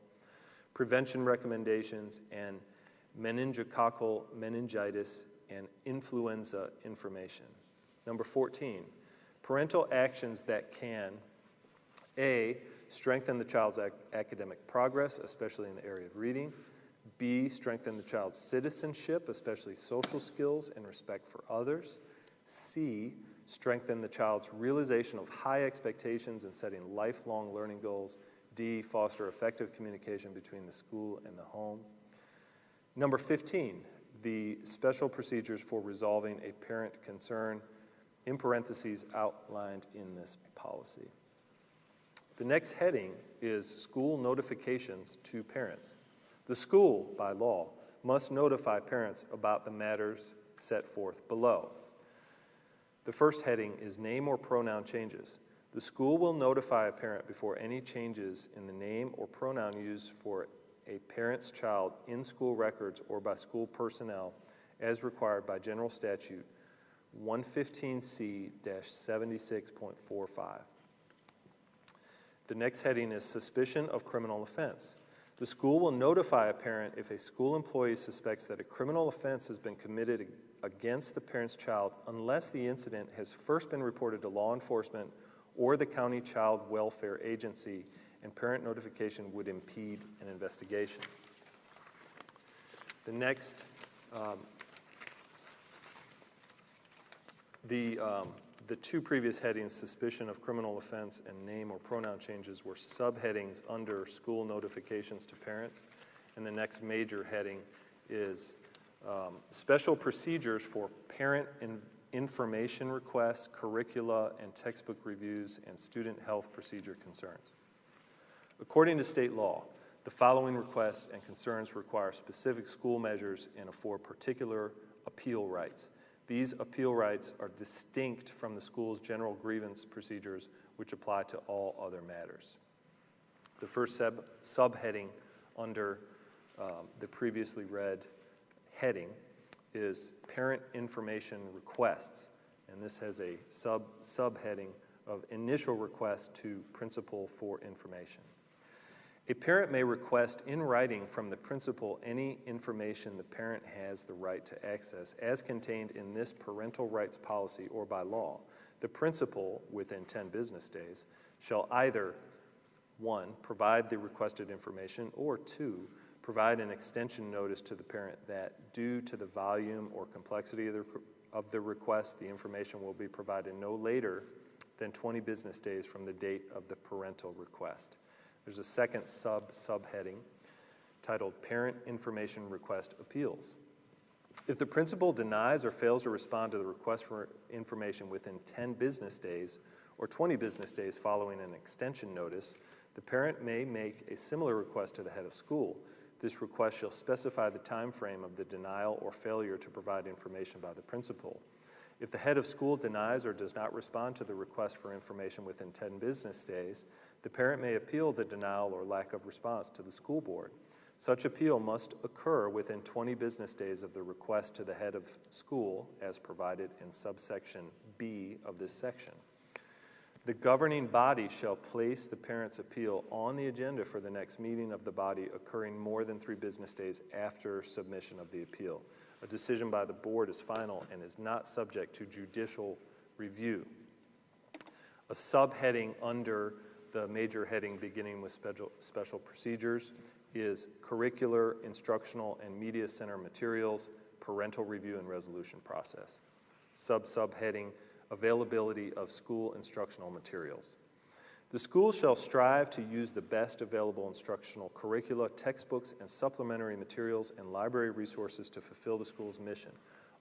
prevention recommendations, and meningococcal meningitis and influenza information. Number 14, parental actions that can, A, strengthen the child's academic progress, especially in the area of reading, B, strengthen the child's citizenship, especially social skills and respect for others, C, strengthen the child's realization of high expectations and setting lifelong learning goals, D, foster effective communication between the school and the home. Number 15, the special procedures for resolving a parent concern, in parentheses, outlined in this policy. The next heading is school notifications to parents. The school, by law, must notify parents about the matters set forth below. The first heading is name or pronoun changes. The school will notify a parent before any changes in the name or pronoun used for a parent's child in school records or by school personnel as required by General Statute 115C-76.45. The next heading is suspicion of criminal offense. The school will notify a parent if a school employee suspects that a criminal offense has been committed against the parent's child unless the incident has first been reported to law enforcement or the county child welfare agency, and parent notification would impede an investigation. The next, the two previous headings, suspicion of criminal offense and name or pronoun changes, were subheadings under school notifications to parents. And the next major heading is special procedures for parent information requests, curricula, and textbook reviews, and student health procedure concerns. According to state law, the following requests and concerns require specific school measures and afford particular appeal rights. These appeal rights are distinct from the school's general grievance procedures, which apply to all other matters. The first subheading under the previously read heading is parent information requests, and this has a subheading of initial request to principal for information. A parent may request in writing from the principal any information the parent has the right to access as contained in this parental rights policy or by law. The principal, within 10 business days, shall either 1, provide the requested information, or 2, provide an extension notice to the parent that due to the volume or complexity of the request, the information will be provided no later than 20 business days from the date of the parental request. There's a second subheading titled Parent Information Request Appeals. If the principal denies or fails to respond to the request for information within 10 business days or 20 business days following an extension notice, the parent may make a similar request to the head of school. This request shall specify the time frame of the denial or failure to provide information by the principal. If the head of school denies or does not respond to the request for information within 10 business days, the parent may appeal the denial or lack of response to the school board. Such appeal must occur within 20 business days of the request to the head of school as provided in subsection B of this section. The governing body shall place the parent's appeal on the agenda for the next meeting of the body occurring more than 3 business days after submission of the appeal. A decision by the board is final and is not subject to judicial review. A subheading under the major heading beginning with special procedures is curricular, instructional, and media center materials, parental review and resolution process. Subheading availability of school instructional materials. The school shall strive to use the best available instructional curricula, textbooks, and supplementary materials and library resources to fulfill the school's mission.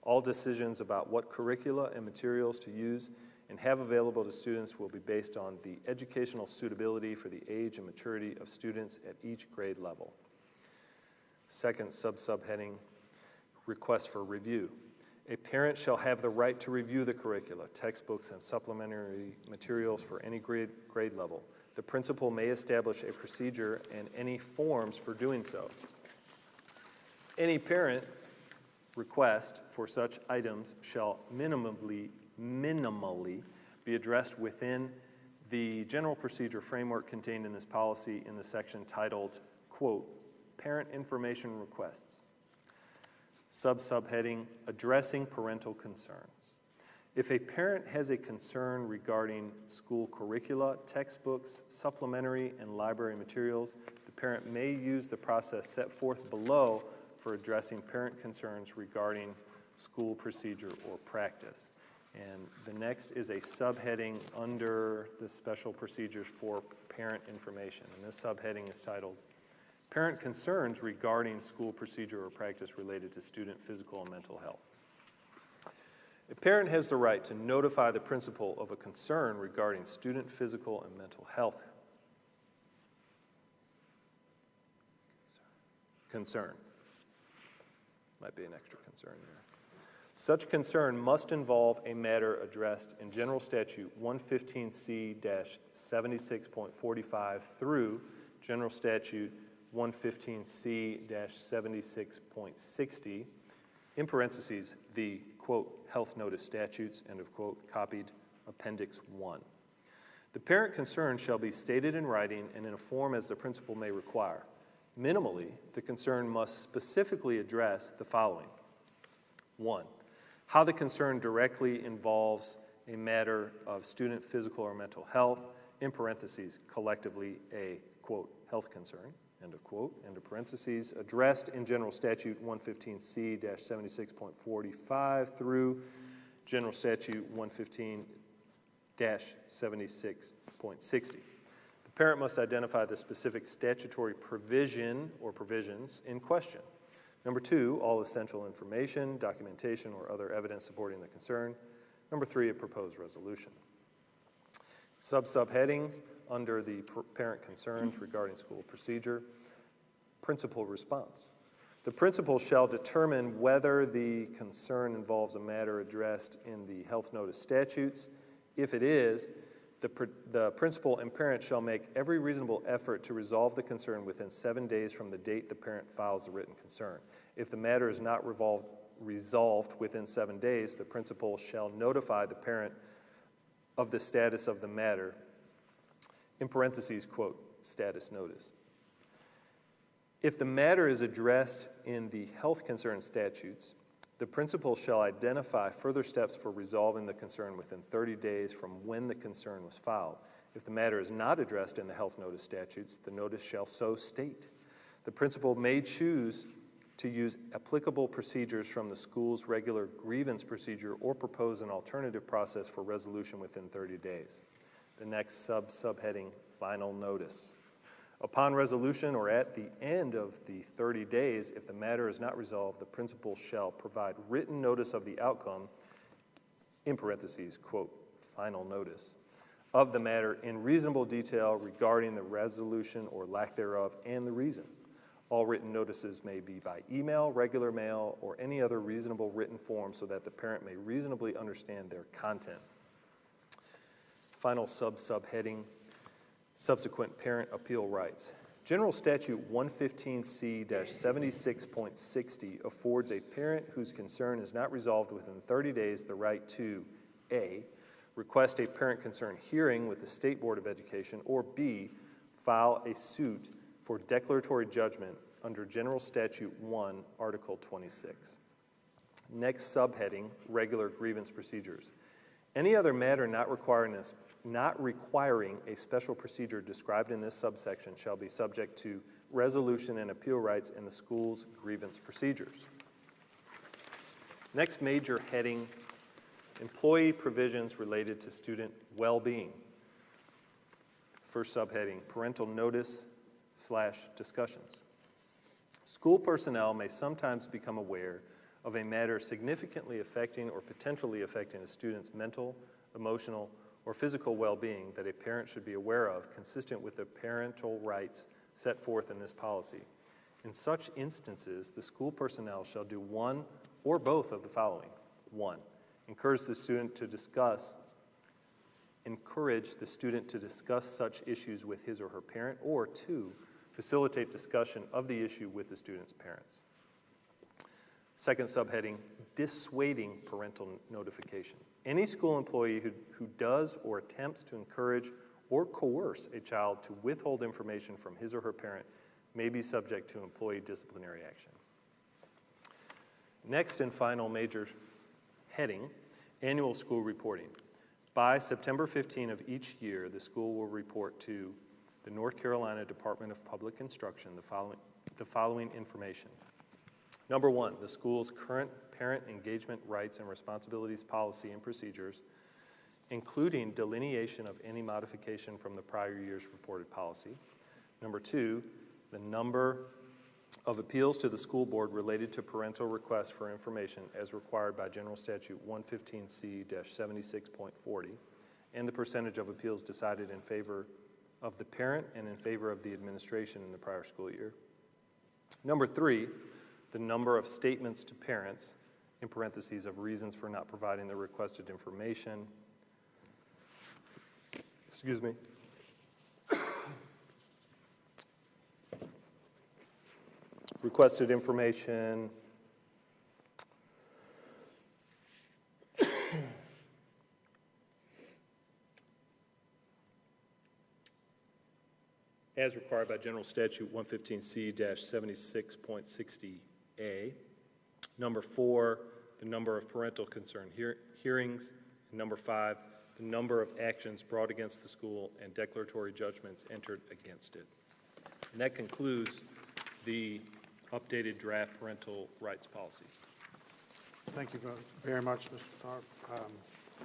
All decisions about what curricula and materials to use and have available to students will be based on the educational suitability for the age and maturity of students at each grade level. Second subheading, request for review. A parent shall have the right to review the curricula, textbooks, and supplementary materials for any grade level. The principal may establish a procedure and any forms for doing so. Any parent request for such items shall minimally be addressed within the general procedure framework contained in this policy in the section titled, quote, Parent Information Requests. Subheading, addressing parental concerns. If a parent has a concern regarding school curricula, textbooks, supplementary, and library materials, the parent may use the process set forth below for addressing parent concerns regarding school procedure or practice. And the next is a subheading under the special procedures for parent information. And this subheading is titled, Parent Concerns Regarding School Procedure or Practice Related to Student Physical and Mental Health. A parent has the right to notify the principal of a concern regarding student physical and mental health. Concern. Might be an extra concern there. Such concern must involve a matter addressed in General Statute 115C-76.45 through General Statute 115C-76.60, in parentheses, the, quote, health notice statutes, end of quote, copied Appendix 1. The parent concern shall be stated in writing and in a form as the principal may require. Minimally, the concern must specifically address the following. 1, how the concern directly involves a matter of student physical or mental health, in parentheses, collectively a, quote, health concern, end of quote, end of parentheses, addressed in General Statute 115C-76.45 through General Statute 115-76.60. The parent must identify the specific statutory provision or provisions in question. Number 2, all essential information, documentation, or other evidence supporting the concern. Number 3, a proposed resolution. Subheading under the parent concerns regarding school procedure, principal response. The principal shall determine whether the concern involves a matter addressed in the health notice statutes. If it is, the principal and parent shall make every reasonable effort to resolve the concern within 7 days from the date the parent files the written concern. If the matter is not resolved within 7 days, the principal shall notify the parent of the status of the matter, in parentheses, quote, status notice. If the matter is addressed in the health concern statutes, the principal shall identify further steps for resolving the concern within 30 days from when the concern was filed. If the matter is not addressed in the health notice statutes, the notice shall so state. The principal may choose to use applicable procedures from the school's regular grievance procedure or propose an alternative process for resolution within 30 days. The next subheading, final notice. Upon resolution or at the end of the 30 days, if the matter is not resolved, the principal shall provide written notice of the outcome, in parentheses, quote, final notice, of the matter in reasonable detail regarding the resolution or lack thereof and the reasons. All written notices may be by email, regular mail, or any other reasonable written form so that the parent may reasonably understand their content. Final subheading, subsequent parent appeal rights. General Statute 115C-76.60 affords a parent whose concern is not resolved within 30 days the right to A, request a parent concern hearing with the State Board of Education, or B, file a suit for declaratory judgment under General Statute 1, Article 26. Next subheading, regular grievance procedures. Any other matter not requiring a special procedure described in this subsection shall be subject to resolution and appeal rights in the school's grievance procedures. Next major heading, employee provisions related to student well-being. First subheading, parental notice/discussions. School personnel may sometimes become aware of a matter significantly affecting or potentially affecting a student's mental, emotional, or physical well-being that a parent should be aware of, consistent with the parental rights set forth in this policy. In such instances, the school personnel shall do one or both of the following. 1, encourage the student to discuss such issues with his or her parent, or 2, facilitate discussion of the issue with the student's parents. Second subheading, dissuading parental notification. Any school employee who does or attempts to encourage or coerce a child to withhold information from his or her parent may be subject to employee disciplinary action. Next and final major heading, annual school reporting. By September 15 of each year, the school will report to the North Carolina Department of Public Instruction the following information. Number 1, the school's current parent engagement rights and responsibilities policy and procedures, including delineation of any modification from the prior year's reported policy. Number 2, the number of appeals to the school board related to parental requests for information as required by General Statute 115C-76.40, and the percentage of appeals decided in favor of the parent and in favor of the administration in the prior school year. Number 3, the number of statements to parents, in parentheses, of reasons for not providing the requested information. Excuse me. Requested information. As required by General Statute 115C-76.60A. Number 4, the number of parental concern hearings. And number 5, the number of actions brought against the school and declaratory judgments entered against it. And that concludes the updated draft parental rights policy. Thank you very much, Mr. Tharp.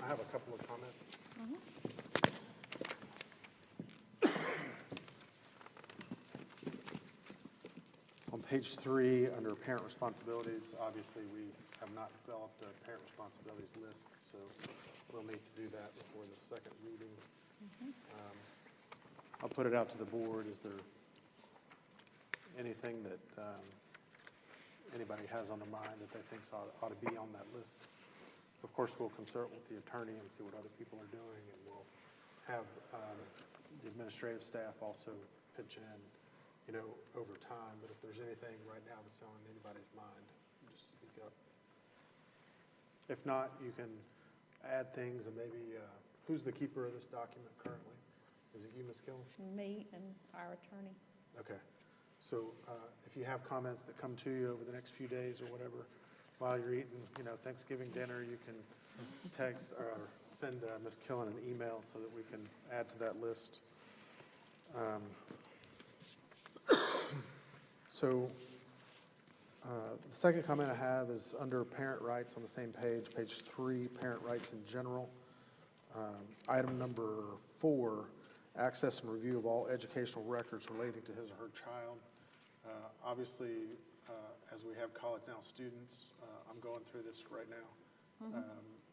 I have a couple of comments. On page 3, under parent responsibilities, obviously we have not developed a parent responsibilities list, so we'll need to do that before the second reading. I'll put it out to the board. Is there anything that anybody has on their mind that they think ought to be on that list? Of course, we'll consult with the attorney and see what other people are doing, and we'll have the administrative staff also pitch in, over time. But if there's anything right now that's on anybody's mind, just speak up. If not, you can add things, and maybe, who's the keeper of this document currently? Is it you, Ms. Killen? Me and our attorney. Okay. So if you have comments that come to you over the next few days or whatever, while you're eating, Thanksgiving dinner, you can text or send Ms. Killen an email so that we can add to that list. The second comment I have is under parent rights on the same page, page 3, parent rights in general. Item number 4, access and review of all educational records relating to his or her child. Obviously, as we have College Now students, I'm going through this right now.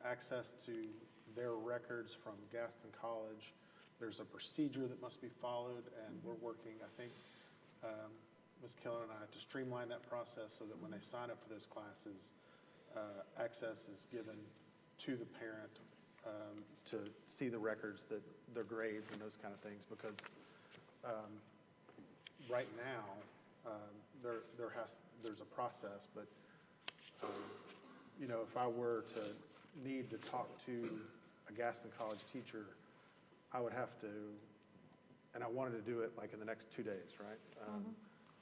Access to their records from Gaston College. There's a procedure that must be followed, and we're working, I think, Ms. Killen and I, to streamline that process so that when they sign up for those classes, access is given to the parent to see the records, their grades and those kind of things, because right now there's a process, but if I were to need to talk to a Gaston College teacher, I would have to, and I wanted to do it like in the next 2 days, right?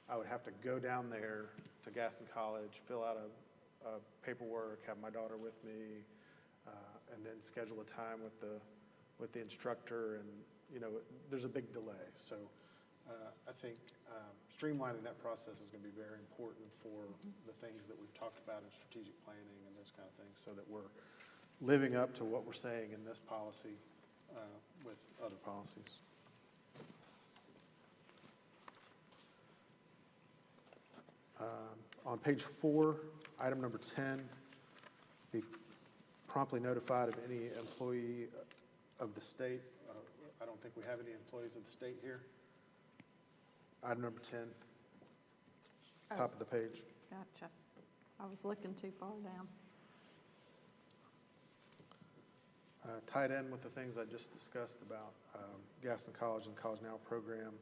I would have to go down there to Gaston College, fill out a paperwork, have my daughter with me, and then schedule a time with the instructor, and you know, there's a big delay. So I think streamlining that process is going to be very important for the things that we've talked about in strategic planning and those kind of things, so that we're living up to what we're saying in this policy with other policies. On page 4, item number 10, be promptly notified of any employee of the state. I don't think we have any employees of the state here. Item number 10, top of the page. Gotcha. I was looking too far down. Tied in with the things I just discussed about Gaston College and College Now program.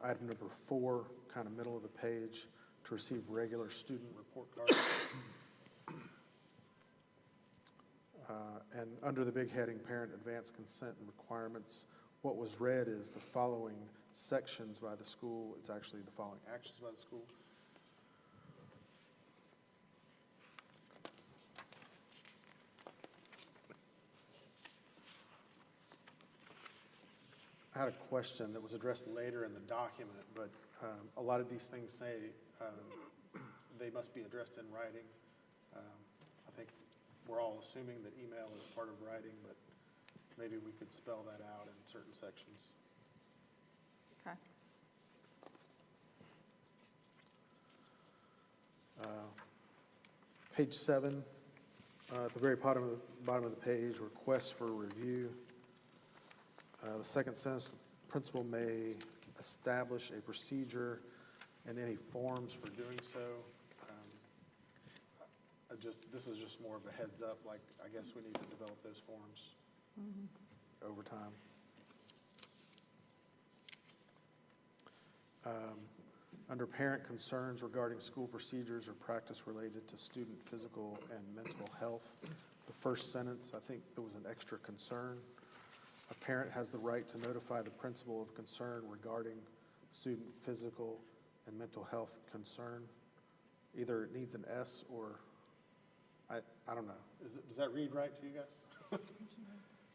Item number 4, kind of middle of the page, to receive regular student report cards. And under the big heading, Parent Advance Consent and Requirements, what was read is the following sections by the school. It's actually the following actions by the school. I had a question that was addressed later in the document, but a lot of these things say they must be addressed in writing. I think we're all assuming that email is part of writing, but maybe we could spell that out in certain sections. Okay. Page 7, at the very bottom of the page, requests for review. The second sentence, the principal may establish a procedure and any forms for doing so. This is just more of a heads up, like I guess we need to develop those forms over time. Under parent concerns regarding school procedures or practice related to student physical and mental health, the first sentence, I think there was an extra concern. A parent has the right to notify the principal of concern regarding student physical and mental health concern. Either it needs an S or, I don't know. Does that read right to you guys?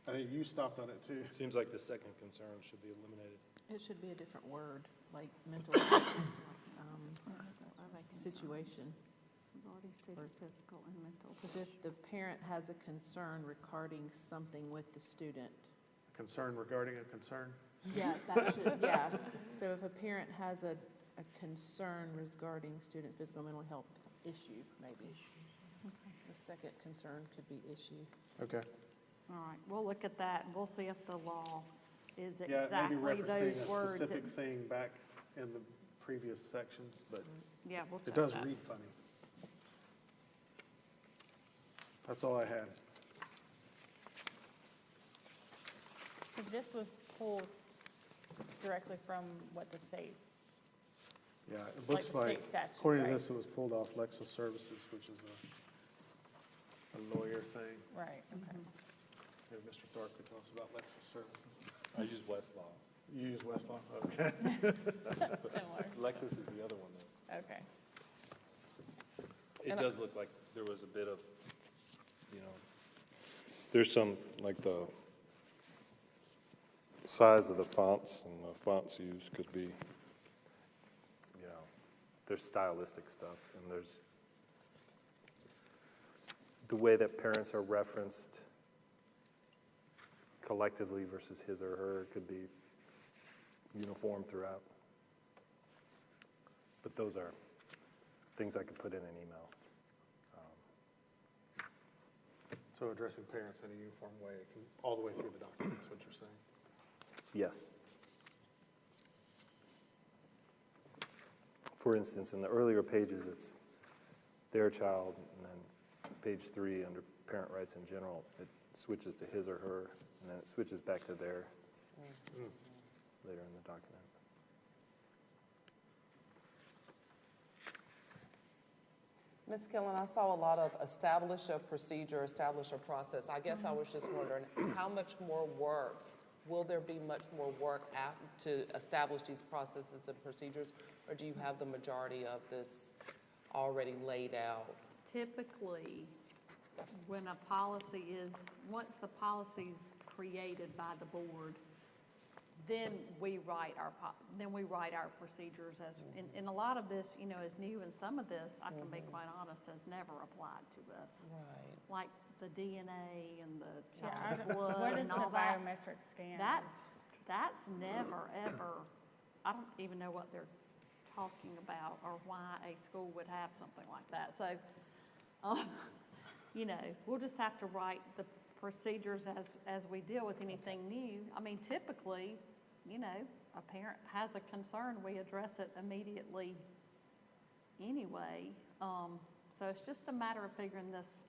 I think you stopped on it too. Seems like the second concern should be eliminated. It should be a different word, like mental health, situation. Regarding student physical and mental. Because if the parent has a concern regarding something with the student. Concern regarding a concern? Yeah, that should, yeah. So if a parent has a concern regarding student physical and mental health issue, maybe. The second concern could be issue. Okay. All right, we'll look at that, and we'll see if the law is Yeah, exactly maybe those referencing a words. specific thing back in the previous sections, but Yeah, we'll it check does that. read funny. That's all I had. So this was pulled directly from what the state, Yeah, it looks the like, state statute, according to right? this, it was pulled off Lexus Services, which is a lawyer thing. right, okay. Maybe Mr. Tharp could tell us about Lexus Services. I use Westlaw. You use Westlaw? Okay. Similar, Lexus is the other one, though. okay. It does look like there was a bit of, there's some, like the size of the fonts and the fonts used could be, there's stylistic stuff, and there's the way that parents are referenced collectively versus his or her could be uniform throughout. But those are things I could put in an email. So addressing parents in a uniform way, all the way through the document, is what you're saying? Yes. For instance, in the earlier pages, it's their child, and then page 3 under parent rights in general, it switches to his or her, and then it switches back to their later in the document. Ms. Killen, I saw a lot of establish a procedure, establish a process. I guess I was just wondering, how much more work, will there be much more work to establish these processes and procedures? Or do you have the majority of this already laid out? Typically, when a policy is, once the policy's created by the board, then we write our procedures as, and a lot of this, you know, is new, and some of this, I can be quite honest, has never applied to us. Right. Like the DNA and the Yeah, child's blood what is and the all that. biometric scan? That's never, ever, I don't even know what they're talking about or why a school would have something like that. So, you know, we'll just have to write the procedures as we deal with anything new. I mean, typically, you know, a parent has a concern, we address it immediately anyway. So it's just a matter of figuring this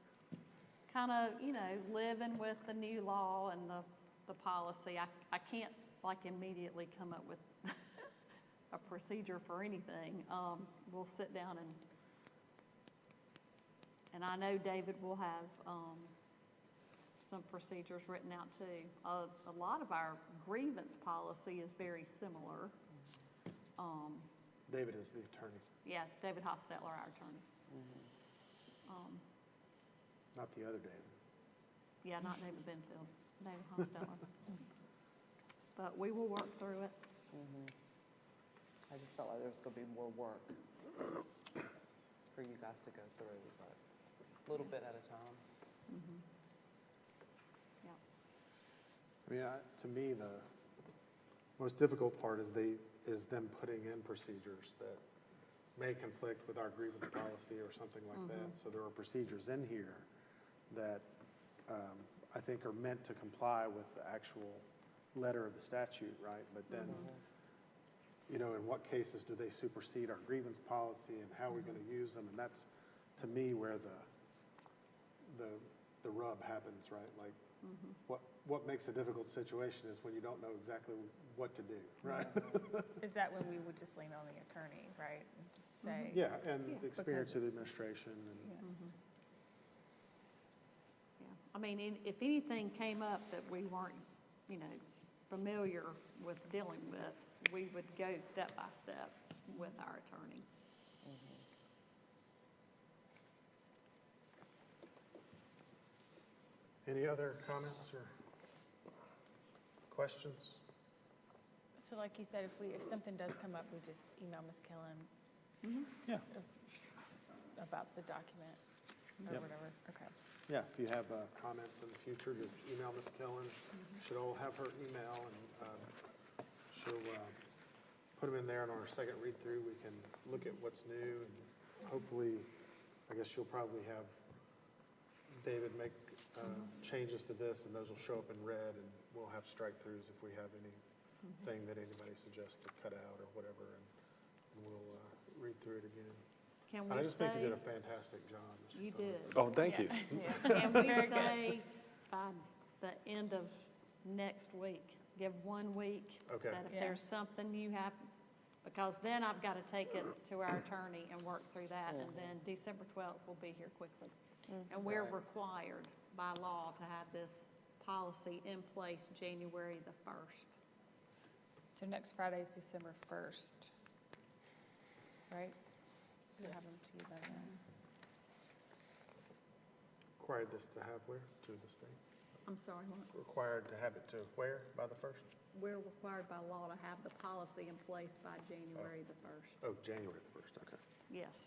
kind of, you know, living with the new law and the policy. I can't like immediately come up with a procedure for anything. We'll sit down and I know David will have some procedures written out too. A lot of our grievance policy is very similar. David is the attorney, Yeah, David Hostetler, our attorney. not the other David. Yeah, not David Benfield, David Hostetler. But we will work through it. I just felt like there was going to be more work for you guys to go through, but a little bit at a time. Yeah. I mean, to me, the most difficult part is them putting in procedures that may conflict with our grievance policy or something like that. So there are procedures in here that I think are meant to comply with the actual letter of the statute, right? But then, you know, in what cases do they supersede our grievance policy, and how are we going to use them? And that's, to me, where the rub happens, right? Like, what makes a difficult situation is when you don't know exactly what to do, right? Is that when we would just lean on the attorney, right? And just say. Yeah, and the Because experience of the it's- administration and. Yeah. Yeah, I mean, if anything came up that we weren't, you know, familiar with dealing with, we would go step by step with our attorney. Any other comments or questions? So like you said, if something does come up, we just email Ms. Killen Yeah. about the document or Yep. whatever. Okay. Yeah, if you have comments in the future, just email Ms. Killen. Should all have her email, and she'll put them in there, and on our second read-through, we can look at what's new, and hopefully, I guess you'll probably have David make changes to this, and those will show up in red, and we'll have strike-throughs if we have anything that anybody suggests to cut out or whatever, and we'll read through it again. Can I we just think you did say, a fantastic job, Mr. you Thurman. did, Oh, thank you. can we Very good. say by the end of next week, give 1 week? Okay. That if Yeah. there's something you have, because then I've got to take it to our attorney and work through that, and then December 12th will be here quickly. And we're Right. required by law to have this policy in place January the 1st. So next Friday is December 1st, right? We'll have them to you by then. Required this to have where? To the state? I'm sorry, what? Required to have it to where by the 1st? We're required by law to have the policy in place by January the 1st. Oh, January the 1st, okay. Yes.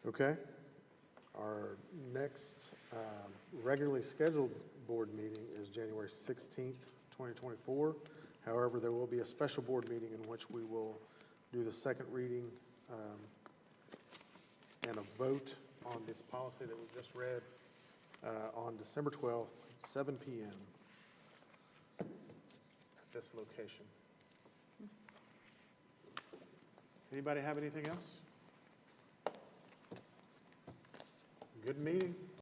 Okay. Our next regularly scheduled board meeting is January 16th, 2024. However, there will be a special board meeting in which we will do the second reading and a vote on this policy that we just read on December 12th, 7 p.m. at this location. Anybody have anything else? Good meeting.